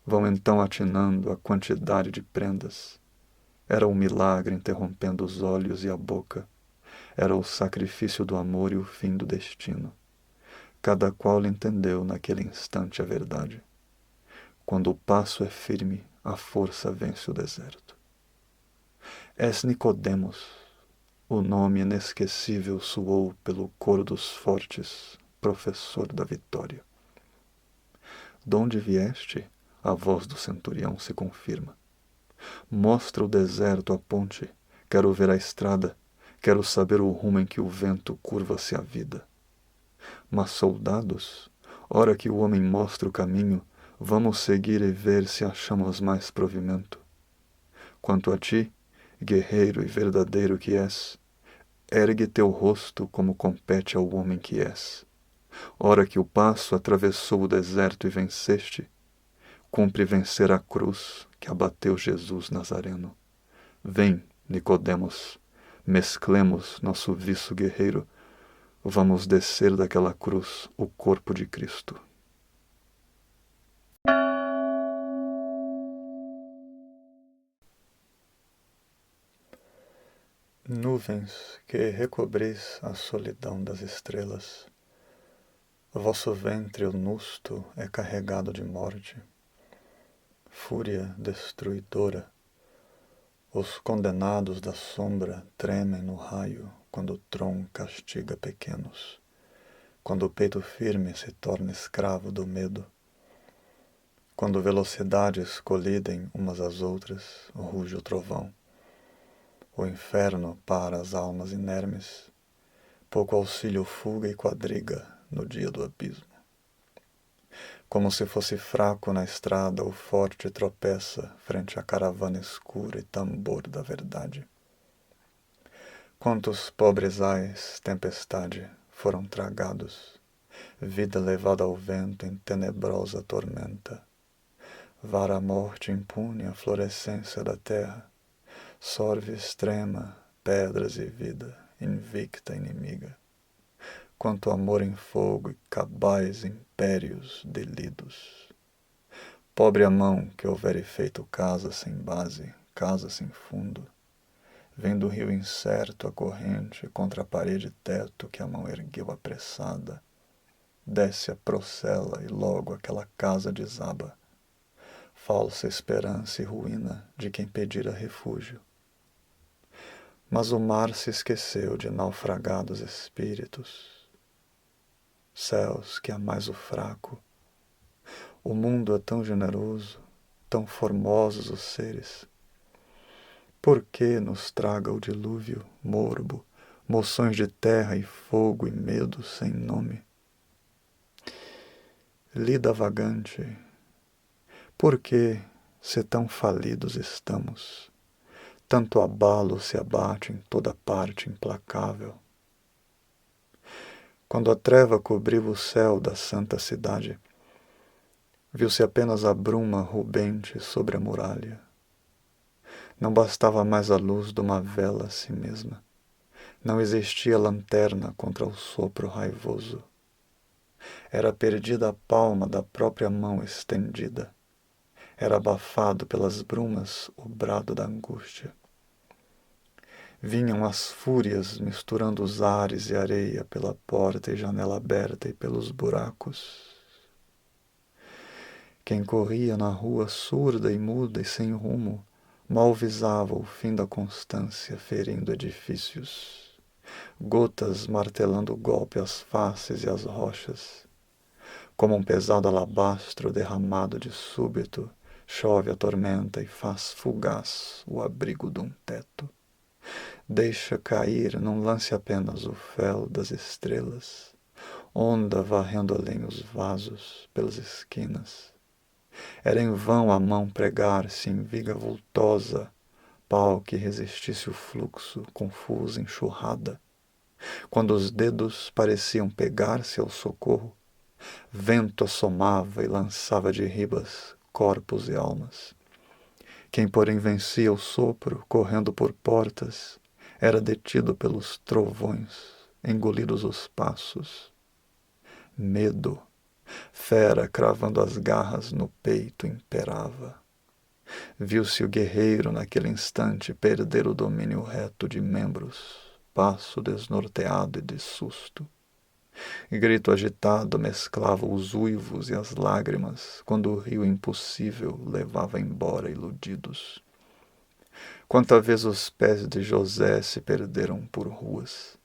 Speaker 1: Vão então atinando a quantidade de prendas. Era um milagre interrompendo os olhos e a boca. Era o sacrifício do amor e o fim do destino. Cada qual entendeu naquele instante a verdade. Quando o passo é firme, a força vence o deserto. És Nicodemos. O nome inesquecível soou pelo coro dos fortes, professor da vitória. Donde vieste? A voz do centurião se confirma. Mostra o deserto a ponte, quero ver a estrada, quero saber o rumo em que o vento curva-se a vida. Mas soldados, ora que o homem mostra o caminho, vamos seguir e ver se achamos mais provimento. Quanto a ti, guerreiro e verdadeiro que és, ergue teu rosto como compete ao homem que és. Ora que o passo atravessou o deserto e venceste, cumpre vencer a cruz que abateu Jesus Nazareno. Vem, Nicodemos, mesclemos nosso viço guerreiro, vamos descer daquela cruz o corpo de Cristo. Nuvens que recobris a solidão das estrelas, vosso ventre onusto é carregado de morte. Fúria destruidora, os condenados da sombra tremem no raio quando o tron castiga pequenos, quando o peito firme se torna escravo do medo, quando velocidades colidem umas às outras, ruge o trovão. O inferno para as almas inermes, pouco auxílio fuga e quadriga no dia do abismo. Como se fosse fraco na estrada, o forte tropeça frente à caravana escura e tambor da verdade. Quantos pobres ais, tempestade, foram tragados, vida levada ao vento em tenebrosa tormenta. Vara a morte impune a florescência da terra, sorve extrema, pedras e vida, invicta inimiga. Quanto amor em fogo e cabais impérios delidos. Pobre a mão que houvere feito casa sem base, casa sem fundo. Vem do rio incerto a corrente contra a parede teto que a mão ergueu apressada. Desce a procela e logo aquela casa desaba. Falsa esperança e ruína de quem pedira refúgio. Mas o mar se esqueceu de naufragados espíritos. Céus que amais o fraco. O mundo é tão generoso, tão formosos os seres. Por que nos traga o dilúvio morbo, moções de terra e fogo e medo sem nome? Lida vagante, por que, se tão falidos estamos, tanto abalo se abate em toda parte implacável? Quando a treva cobriu o céu da santa cidade, viu-se apenas a bruma rubente sobre a muralha. Não bastava mais a luz de uma vela a si mesma. Não existia lanterna contra o sopro raivoso. Era perdida a palma da própria mão estendida. Era abafado pelas brumas o brado da angústia. Vinham as fúrias misturando os ares e areia pela porta e janela aberta e pelos buracos. Quem corria na rua surda e muda e sem rumo, mal visava o fim da constância ferindo edifícios. Gotas martelando o golpe às faces e às rochas. Como um pesado alabastro derramado de súbito, chove a tormenta e faz fugaz o abrigo de um teto. Deixa cair num lance apenas o fel das estrelas, onda varrendo além os vasos pelas esquinas. Era em vão a mão pregar-se em viga vultosa, pau que resistisse o fluxo, confusa enxurrada. Quando os dedos pareciam pegar-se ao socorro, vento assomava e lançava de ribas corpos e almas. Quem, porém, vencia o sopro, correndo por portas, era detido pelos trovões, engolidos os passos. Medo, fera cravando as garras no peito, imperava. Viu-se o guerreiro naquele instante perder o domínio reto de membros, passo desnorteado e de susto. Grito agitado mesclava os uivos e as lágrimas, quando o rio impossível levava embora iludidos. Quanta vez os pés de José se perderam por ruas.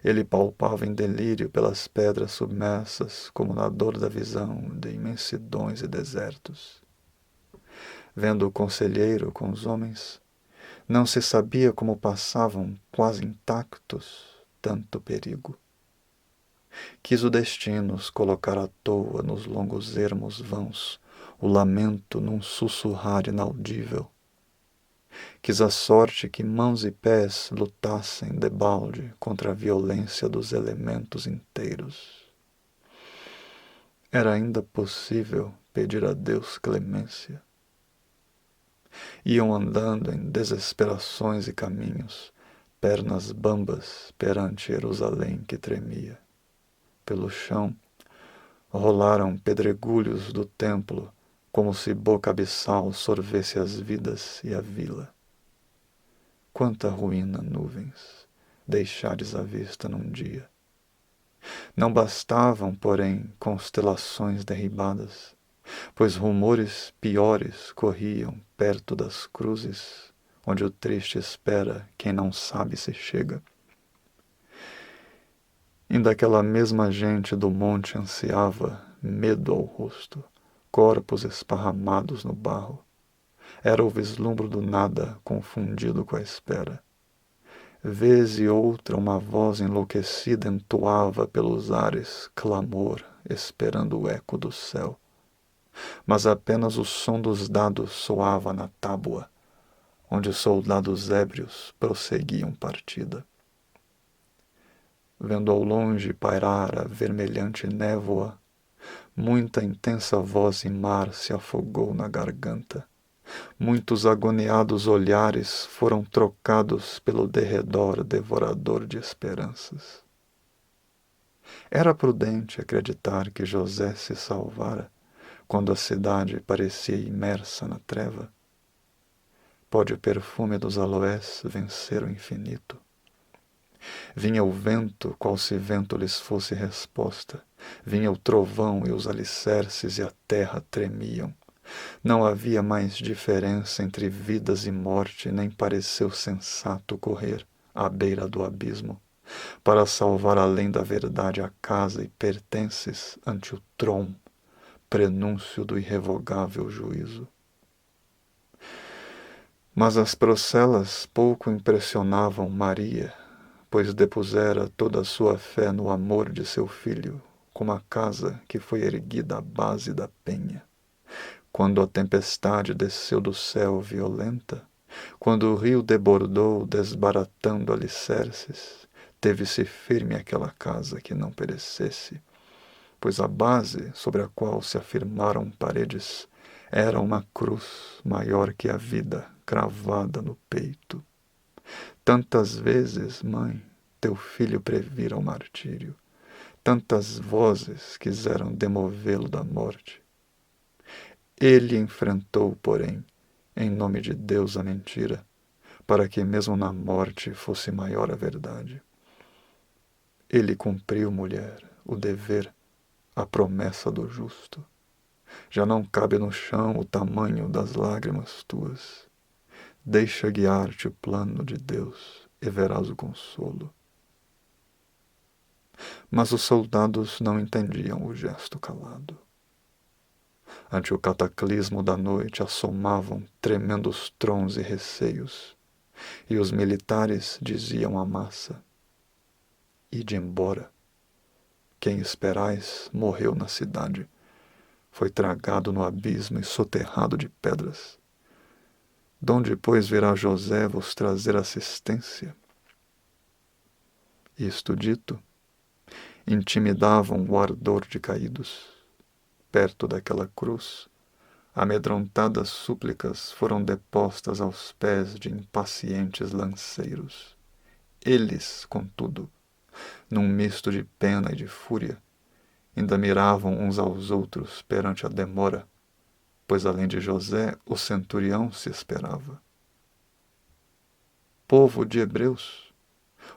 Speaker 1: Ele palpava em delírio pelas pedras submersas, como na dor da visão de imensidões e desertos. Vendo o conselheiro com os homens, não se sabia como passavam, quase intactos, tanto perigo. Quis o destino os colocar à toa nos longos ermos vãos, o lamento num sussurrar inaudível. Quis a sorte que mãos e pés lutassem debalde contra a violência dos elementos inteiros. Era ainda possível pedir a Deus clemência. Iam andando em desesperações e caminhos, pernas bambas perante Jerusalém que tremia. Pelo chão rolaram pedregulhos do templo, como se boca abissal sorvesse as vidas e a vila. Quanta ruína, nuvens, deixares à vista num dia. Não bastavam, porém, constelações derribadas, pois rumores piores corriam perto das cruzes, onde o triste espera quem não sabe se chega. Ainda aquela mesma gente do monte ansiava, medo ao rosto, corpos esparramados no barro. Era o vislumbro do nada confundido com a espera. Vez e outra uma voz enlouquecida entoava pelos ares clamor, esperando o eco do céu. Mas apenas o som dos dados soava na tábua, onde soldados ébrios prosseguiam partida. Vendo ao longe pairar a vermelhante névoa, muita intensa voz e mar se afogou na garganta. Muitos agoniados olhares foram trocados pelo derredor devorador de esperanças. Era prudente acreditar que José se salvara quando a cidade parecia imersa na treva. Pode o perfume dos aloés vencer o infinito? Vinha o vento, qual se vento lhes fosse resposta. Vinha o trovão e os alicerces e a terra tremiam. Não havia mais diferença entre vidas e morte, nem pareceu sensato correr à beira do abismo, para salvar além da verdade a casa e pertences ante o tron, prenúncio do irrevogável juízo. Mas as procelas pouco impressionavam Maria, pois depusera toda a sua fé no amor de seu filho, como a casa que foi erguida à base da penha. Quando a tempestade desceu do céu violenta, quando o rio debordou desbaratando alicerces, teve-se firme aquela casa que não perecesse, pois a base sobre a qual se afirmaram paredes era uma cruz maior que a vida cravada no peito. Tantas vezes, mãe, teu filho previra o martírio. Tantas vozes quiseram demovê-lo da morte. Ele enfrentou, porém, em nome de Deus a mentira, para que mesmo na morte fosse maior a verdade. Ele cumpriu, mulher, o dever, a promessa do justo. Já não cabe no chão o tamanho das lágrimas tuas. Deixa guiar-te o plano de Deus e verás o consolo. Mas os soldados não entendiam o gesto calado. Ante o cataclismo da noite assomavam tremendos trons e receios, e os militares diziam à massa: ide embora. Quem esperais morreu na cidade, foi tragado no abismo e soterrado de pedras. Donde, pois, virá José vos trazer assistência? Isto dito, intimidavam o ardor de caídos. Perto daquela cruz, amedrontadas súplicas foram depostas aos pés de impacientes lanceiros. Eles, contudo, num misto de pena e de fúria, ainda miravam uns aos outros perante a demora, pois além de José, o centurião se esperava. Povo de hebreus,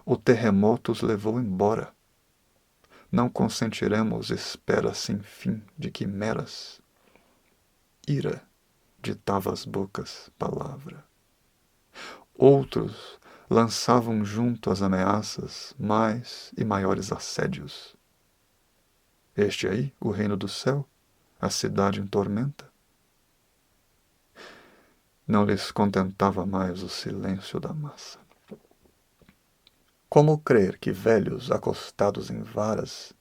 Speaker 1: o terremoto os levou embora. Não consentiremos espera sem fim de quimeras. Ira ditava às bocas palavra. Outros lançavam junto às ameaças mais e maiores assédios. Este aí, o reino do céu, a cidade em tormenta? Não lhes contentava mais o silêncio da massa. Como crer que velhos acostados em varas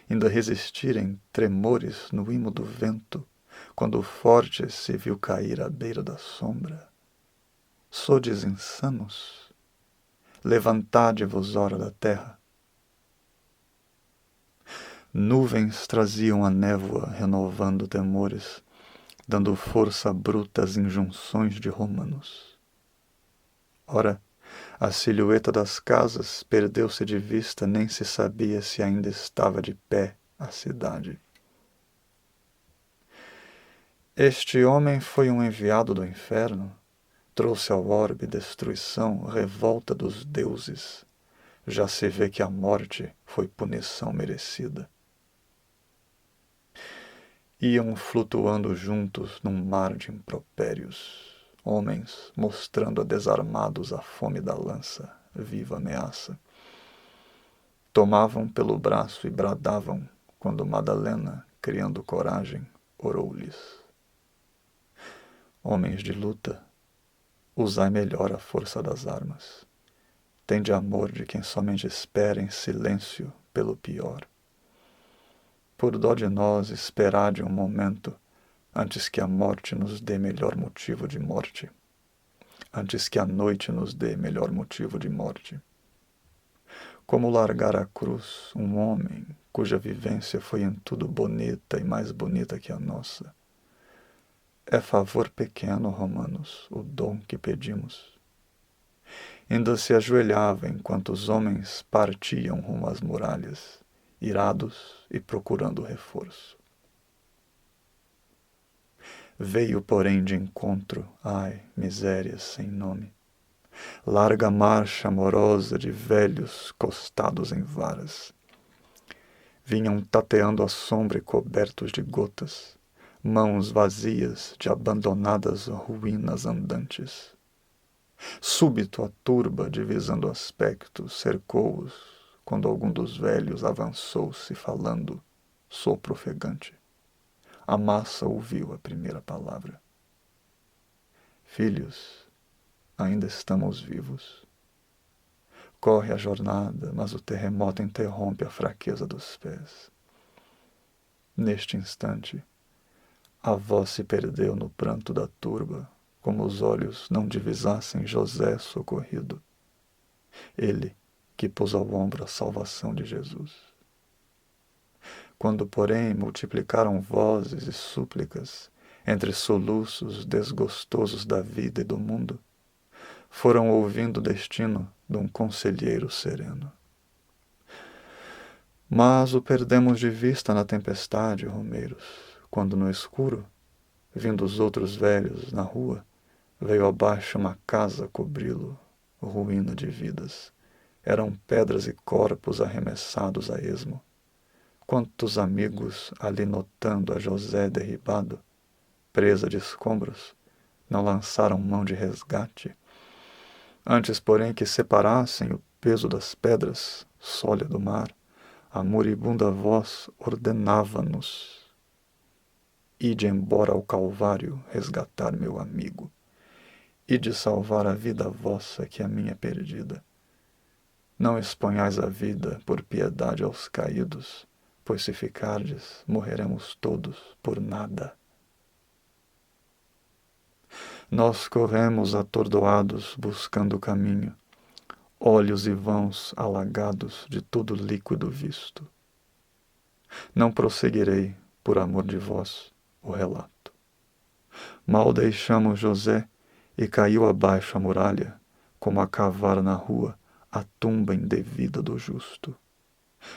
Speaker 1: ainda resistirem tremores no imo do vento, quando o forte se viu cair à beira da sombra? Sodes insanos? Levantade-vos, ora da terra. Nuvens traziam a névoa, renovando temores, dando força bruta às injunções de romanos. Ora, a silhueta das casas perdeu-se de vista, nem se sabia se ainda estava de pé a cidade. Este homem foi um enviado do inferno, trouxe ao orbe destruição, revolta dos deuses. Já se vê que a morte foi punição merecida. Iam flutuando juntos num mar de impropérios, homens mostrando a desarmados a fome da lança, viva ameaça. Tomavam pelo braço e bradavam, quando Madalena, criando coragem, orou-lhes: homens de luta, usai melhor a força das armas. Tende amor de quem somente espera em silêncio pelo pior. Por dó de nós, esperade um momento, antes que a morte nos dê melhor motivo de morte. Antes que a noite nos dê melhor motivo de morte. Como largar a cruz um homem cuja vivência foi em tudo bonita e mais bonita que a nossa? É favor pequeno, romanos, o dom que pedimos. Ainda se ajoelhava enquanto os homens partiam rumo às muralhas, irados e procurando reforço. Veio, porém, de encontro, ai, misérias sem nome, larga marcha amorosa de velhos costados em varas. Vinham tateando a sombra e cobertos de gotas, mãos vazias de abandonadas ruínas andantes. Súbito a turba, divisando aspectos, cercou-os, quando algum dos velhos avançou-se falando, sopro ofegante. A massa ouviu a primeira palavra. Filhos, ainda estamos vivos. Corre a jornada, mas o terremoto interrompe a fraqueza dos pés. Neste instante, a voz se perdeu no pranto da turba, como os olhos não divisassem José socorrido. Ele, que pôs ao ombro a salvação de Jesus. Quando, porém, multiplicaram vozes e súplicas, entre soluços desgostosos da vida e do mundo, foram ouvindo o destino de um conselheiro sereno. Mas o perdemos de vista na tempestade, romeiros, quando no escuro, vindo os outros velhos na rua, veio abaixo uma casa cobri-lo, ruína de vidas. Eram pedras e corpos arremessados a esmo. Quantos amigos ali notando a José derribado, presa de escombros, não lançaram mão de resgate? Antes, porém, que separassem o peso das pedras, sólido mar, a moribunda voz ordenava-nos: ide embora ao Calvário resgatar meu amigo, ide salvar a vida vossa que a minha é perdida. Não exponhais a vida por piedade aos caídos, pois se ficardes, morreremos todos por nada. Nós corremos atordoados buscando o caminho, olhos e vãos alagados de todo líquido visto. Não prosseguirei, por amor de vós, o relato. Mal deixamos José e caiu abaixo a muralha, como a cavar na rua a tumba indevida do justo.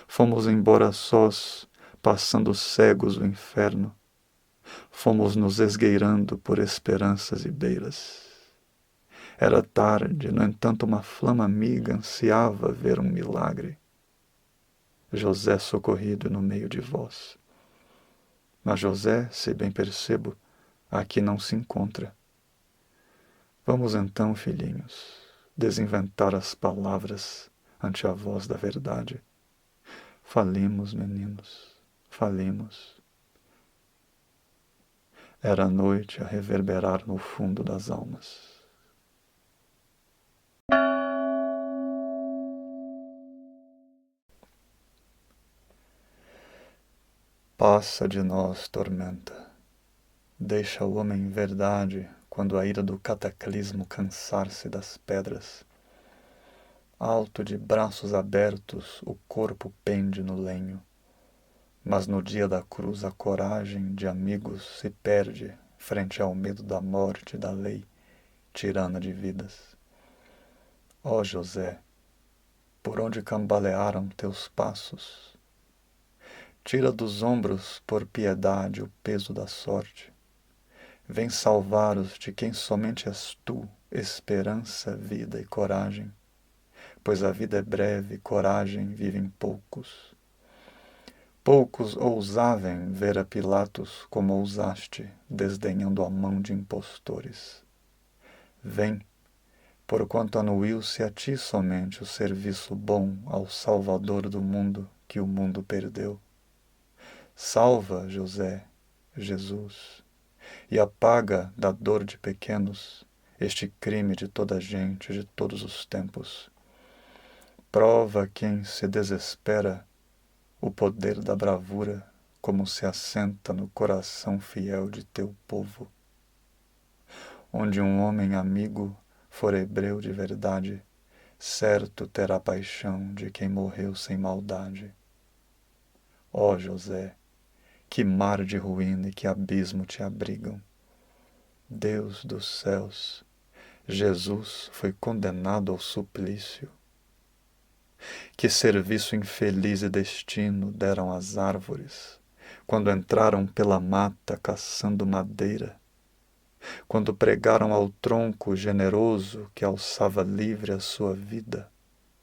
Speaker 1: Fomos embora sós, passando cegos o inferno. Fomos nos esgueirando por esperanças e beiras. Era tarde, no entanto uma flama amiga ansiava ver um milagre. José socorrido no meio de vós. Mas José, se bem percebo, aqui não se encontra. Vamos então, filhinhos, desinventar as palavras ante a voz da verdade. Falemos, meninos, falemos. Era a noite a reverberar no fundo das almas. Passa de nós, tormenta. Deixa o homem verdade quando a ira do cataclismo cansar-se das pedras. Alto de braços abertos, o corpo pende no lenho. Mas no dia da cruz a coragem de amigos se perde frente ao medo da morte e da lei, tirana de vidas. Ó José, por onde cambalearam teus passos? Tira dos ombros, por piedade, o peso da sorte. Vem salvar-os de quem somente és tu, esperança, vida e coragem. Pois a vida é breve, coragem vivem poucos. Poucos ousavam ver a Pilatos como ousaste, desdenhando a mão de impostores. Vem, porquanto anuiu-se a ti somente o serviço bom ao Salvador do mundo que o mundo perdeu. Salva, José, Jesus, e apaga da dor de pequenos este crime de toda a gente, de todos os tempos. Prova quem se desespera o poder da bravura, como se assenta no coração fiel de teu povo. Onde um homem amigo for hebreu de verdade, certo terá paixão de quem morreu sem maldade. Ó José, que mar de ruína e que abismo te abrigam. Deus dos céus, Jesus foi condenado ao suplício. Que serviço infeliz e destino deram as árvores, quando entraram pela mata caçando madeira, quando pregaram ao tronco generoso que alçava livre a sua vida,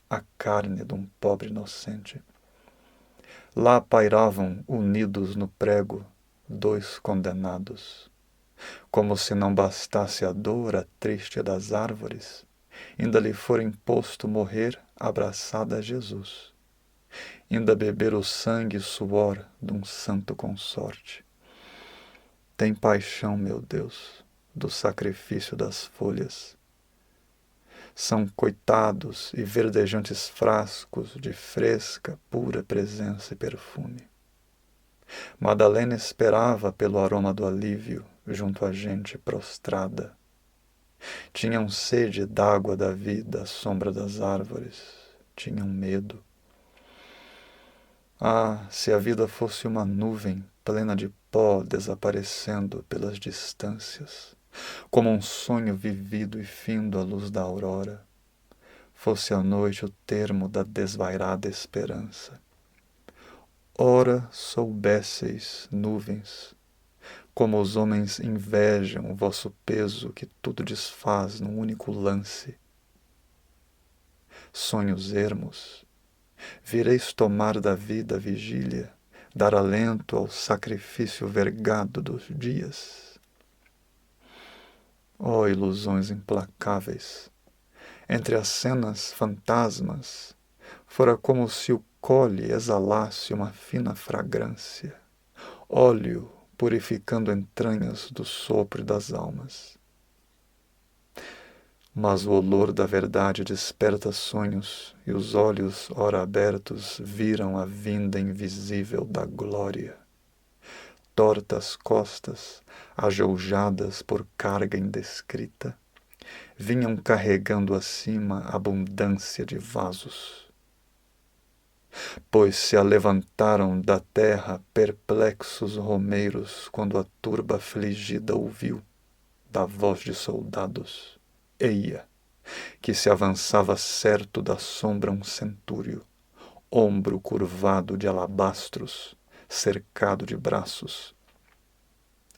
Speaker 1: a carne de um pobre inocente. Lá pairavam unidos no prego dois condenados. Como se não bastasse a dor, a triste das árvores, ainda lhe fora imposto morrer abraçada a Jesus, ainda beber o sangue e suor de um santo consorte. Tem paixão, meu Deus, do sacrifício das folhas. São coitados e verdejantes frascos de fresca, pura presença e perfume. Madalena esperava pelo aroma do alívio junto à gente prostrada. Tinham sede d'água da vida à sombra das árvores. Tinham medo. Ah, se a vida fosse uma nuvem plena de pó desaparecendo pelas distâncias, como um sonho vivido e findo à luz da aurora, fosse a noite o termo da desvairada esperança. Ora soubesseis, nuvens, como os homens invejam o vosso peso que tudo desfaz num único lance. Sonhos ermos, vireis tomar da vida a vigília, dar alento ao sacrifício vergado dos dias. Ó ilusões implacáveis! Entre as cenas fantasmas, fora como se o cole exalasse uma fina fragrância, óleo purificando entranhas do sopro das almas. Mas o olor da verdade desperta sonhos, e os olhos, ora abertos, viram a vinda invisível da glória. Tortas costas, ajoujadas por carga indescrita, vinham carregando acima abundância de vasos. Pois se alevantaram da terra perplexos romeiros quando a turba afligida ouviu, da voz de soldados, eia, que se avançava certo da sombra um centúrio, ombro curvado de alabastros, cercado de braços.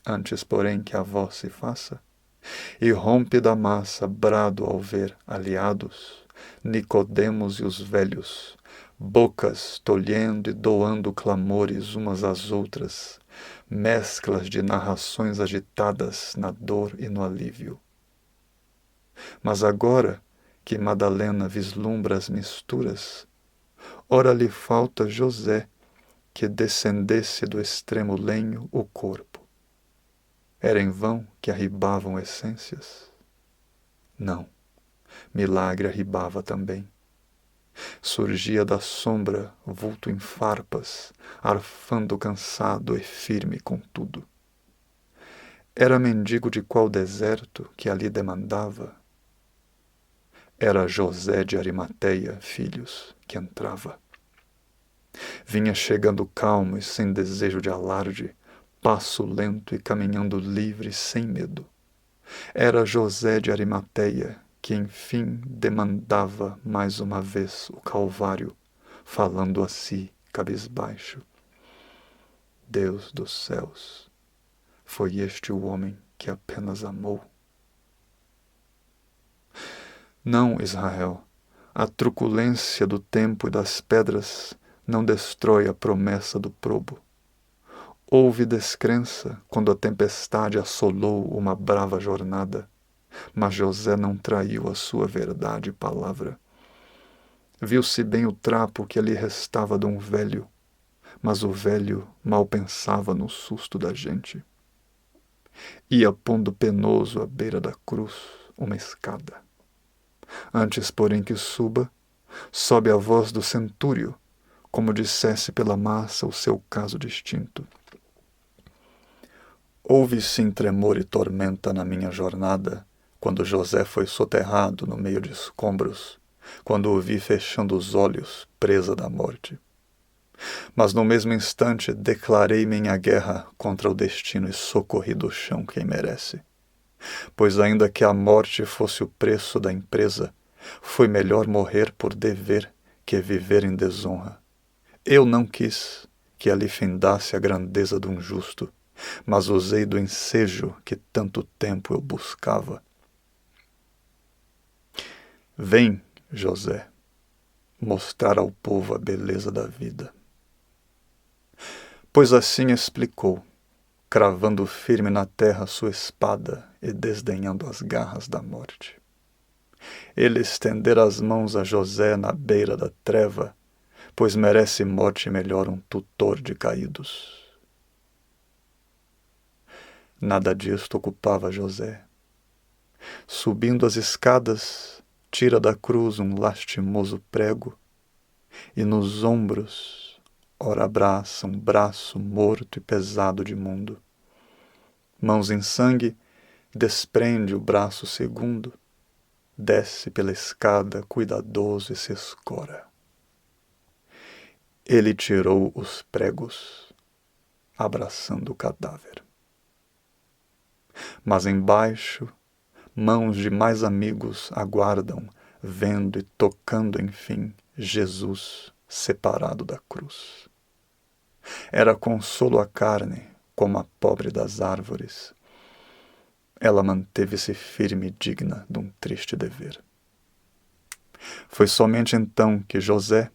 Speaker 1: Antes, porém, que a voz se faça, e rompe da massa brado ao ver aliados, Nicodemos e os velhos, bocas tolhendo e doando clamores umas às outras, mesclas de narrações agitadas na dor e no alívio. Mas agora que Madalena vislumbra as misturas, ora lhe falta José, que descendesse do extremo lenho o corpo. Era em vão que arribavam essências? Não, milagre arribava também. Surgia da sombra vulto em farpas, arfando cansado e firme contudo. Era mendigo de qual deserto que ali demandava? Era José de Arimateia, filhos, que entrava. Vinha chegando calmo e sem desejo de alarde, passo lento e caminhando livre sem medo. Era José de Arimateia que enfim demandava mais uma vez o Calvário, falando a si cabisbaixo. Deus dos céus, foi este o homem que apenas amou? Não, Israel, a truculência do tempo e das pedras não destrói a promessa do probo. Houve descrença quando a tempestade assolou uma brava jornada, mas José não traiu a sua verdade e palavra. Viu-se bem o trapo que ali restava de um velho, mas o velho mal pensava no susto da gente. Ia pondo penoso à beira da cruz uma escada. Antes, porém, que suba, sobe a voz do centúrio, como dissesse pela massa o seu caso distinto. Houve sim tremor e tormenta na minha jornada, quando José foi soterrado no meio de escombros, quando o vi fechando os olhos, presa da morte. Mas no mesmo instante declarei minha guerra contra o destino e socorri do chão quem merece. Pois ainda que a morte fosse o preço da empresa, foi melhor morrer por dever que viver em desonra. Eu não quis que ali findasse a grandeza de um justo, mas usei do ensejo que tanto tempo eu buscava. Vem, José, mostrar ao povo a beleza da vida. Pois assim explicou, cravando firme na terra sua espada e desdenhando as garras da morte. Ele estendera as mãos a José na beira da treva, pois merece morte melhor um tutor de caídos. Nada disto ocupava José. Subindo as escadas, tira da cruz um lastimoso prego, e nos ombros, ora abraça um braço morto e pesado de mundo. Mãos em sangue, desprende o braço segundo, desce pela escada cuidadoso e se escora. Ele tirou os pregos, abraçando o cadáver. Mas embaixo, mãos de mais amigos aguardam, vendo e tocando, enfim, Jesus separado da cruz. Era consolo à carne, como a pobre das árvores. Ela manteve-se firme e digna de um triste dever. Foi somente então que José,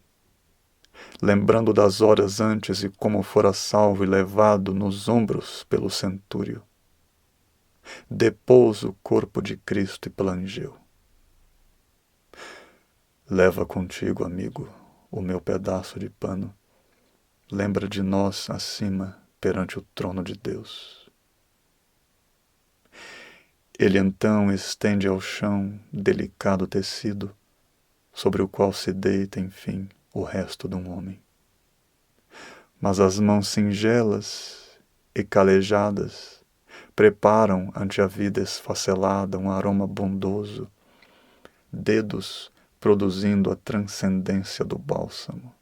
Speaker 1: lembrando das horas antes e como fora salvo e levado nos ombros pelo centúrio, depôs o corpo de Cristo e plangeu. Leva contigo, amigo, o meu pedaço de pano. Lembra de nós acima perante o trono de Deus. Ele então estende ao chão delicado tecido, sobre o qual se deita, enfim, o resto de um homem. Mas as mãos singelas e calejadas preparam ante a vida esfacelada um aroma bondoso, dedos produzindo a transcendência do bálsamo.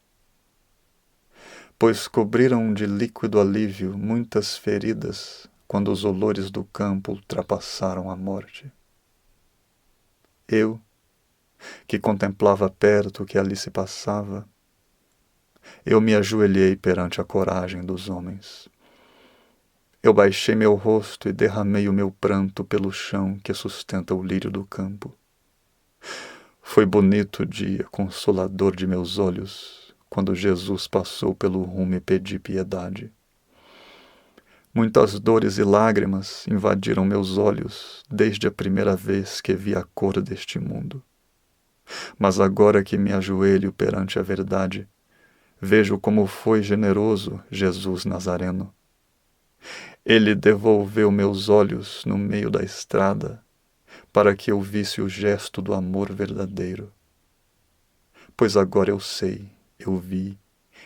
Speaker 1: Pois cobriram de líquido alívio muitas feridas quando os olores do campo ultrapassaram a morte. Eu, que contemplava perto o que ali se passava, eu me ajoelhei perante a coragem dos homens. Eu baixei meu rosto e derramei o meu pranto pelo chão que sustenta o lírio do campo. Foi bonito o dia consolador de meus olhos, quando Jesus passou pelo rumo e pedi piedade. Muitas dores e lágrimas invadiram meus olhos desde a primeira vez que vi a cor deste mundo. Mas agora que me ajoelho perante a verdade, vejo como foi generoso Jesus Nazareno. Ele devolveu meus olhos no meio da estrada, para que eu visse o gesto do amor verdadeiro. Pois agora eu sei, eu vi,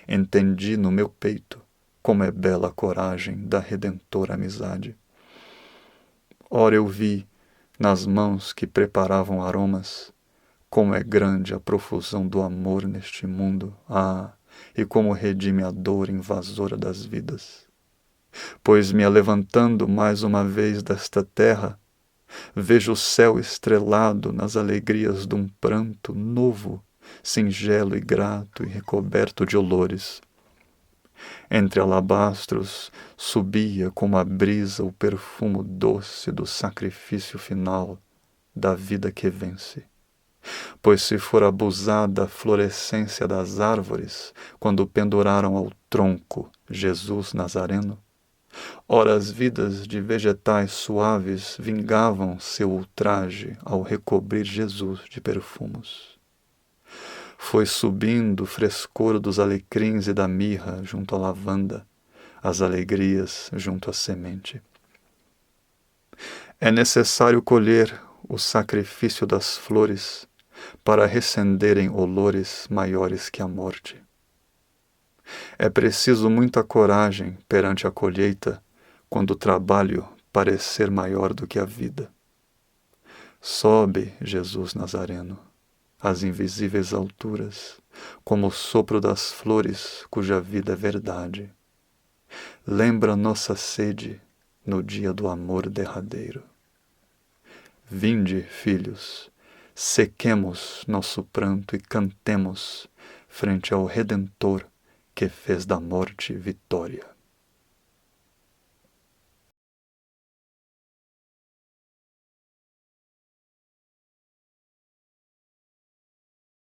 Speaker 1: entendi no meu peito como é bela a coragem da redentora amizade. Ora eu vi, nas mãos que preparavam aromas, como é grande a profusão do amor neste mundo, e como redime a dor invasora das vidas. Pois me levantando mais uma vez desta terra, vejo o céu estrelado nas alegrias de um pranto novo, singelo e grato e recoberto de olores. Entre alabastros subia como a brisa o perfumo doce do sacrifício final da vida que vence. Pois se for abusada a florescência das árvores quando penduraram ao tronco Jesus Nazareno, ora as vidas de vegetais suaves vingavam seu ultraje ao recobrir Jesus de perfumos. Foi subindo o frescor dos alecrins e da mirra junto à lavanda, as alegrias junto à semente. É necessário colher o sacrifício das flores para recenderem olores maiores que a morte. É preciso muita coragem perante a colheita, quando o trabalho parecer maior do que a vida. Sobe, Jesus Nazareno, às invisíveis alturas, como o sopro das flores cuja vida é verdade. Lembra nossa sede no dia do amor derradeiro. Vinde, filhos, sequemos nosso pranto e cantemos frente ao Redentor que fez da morte vitória.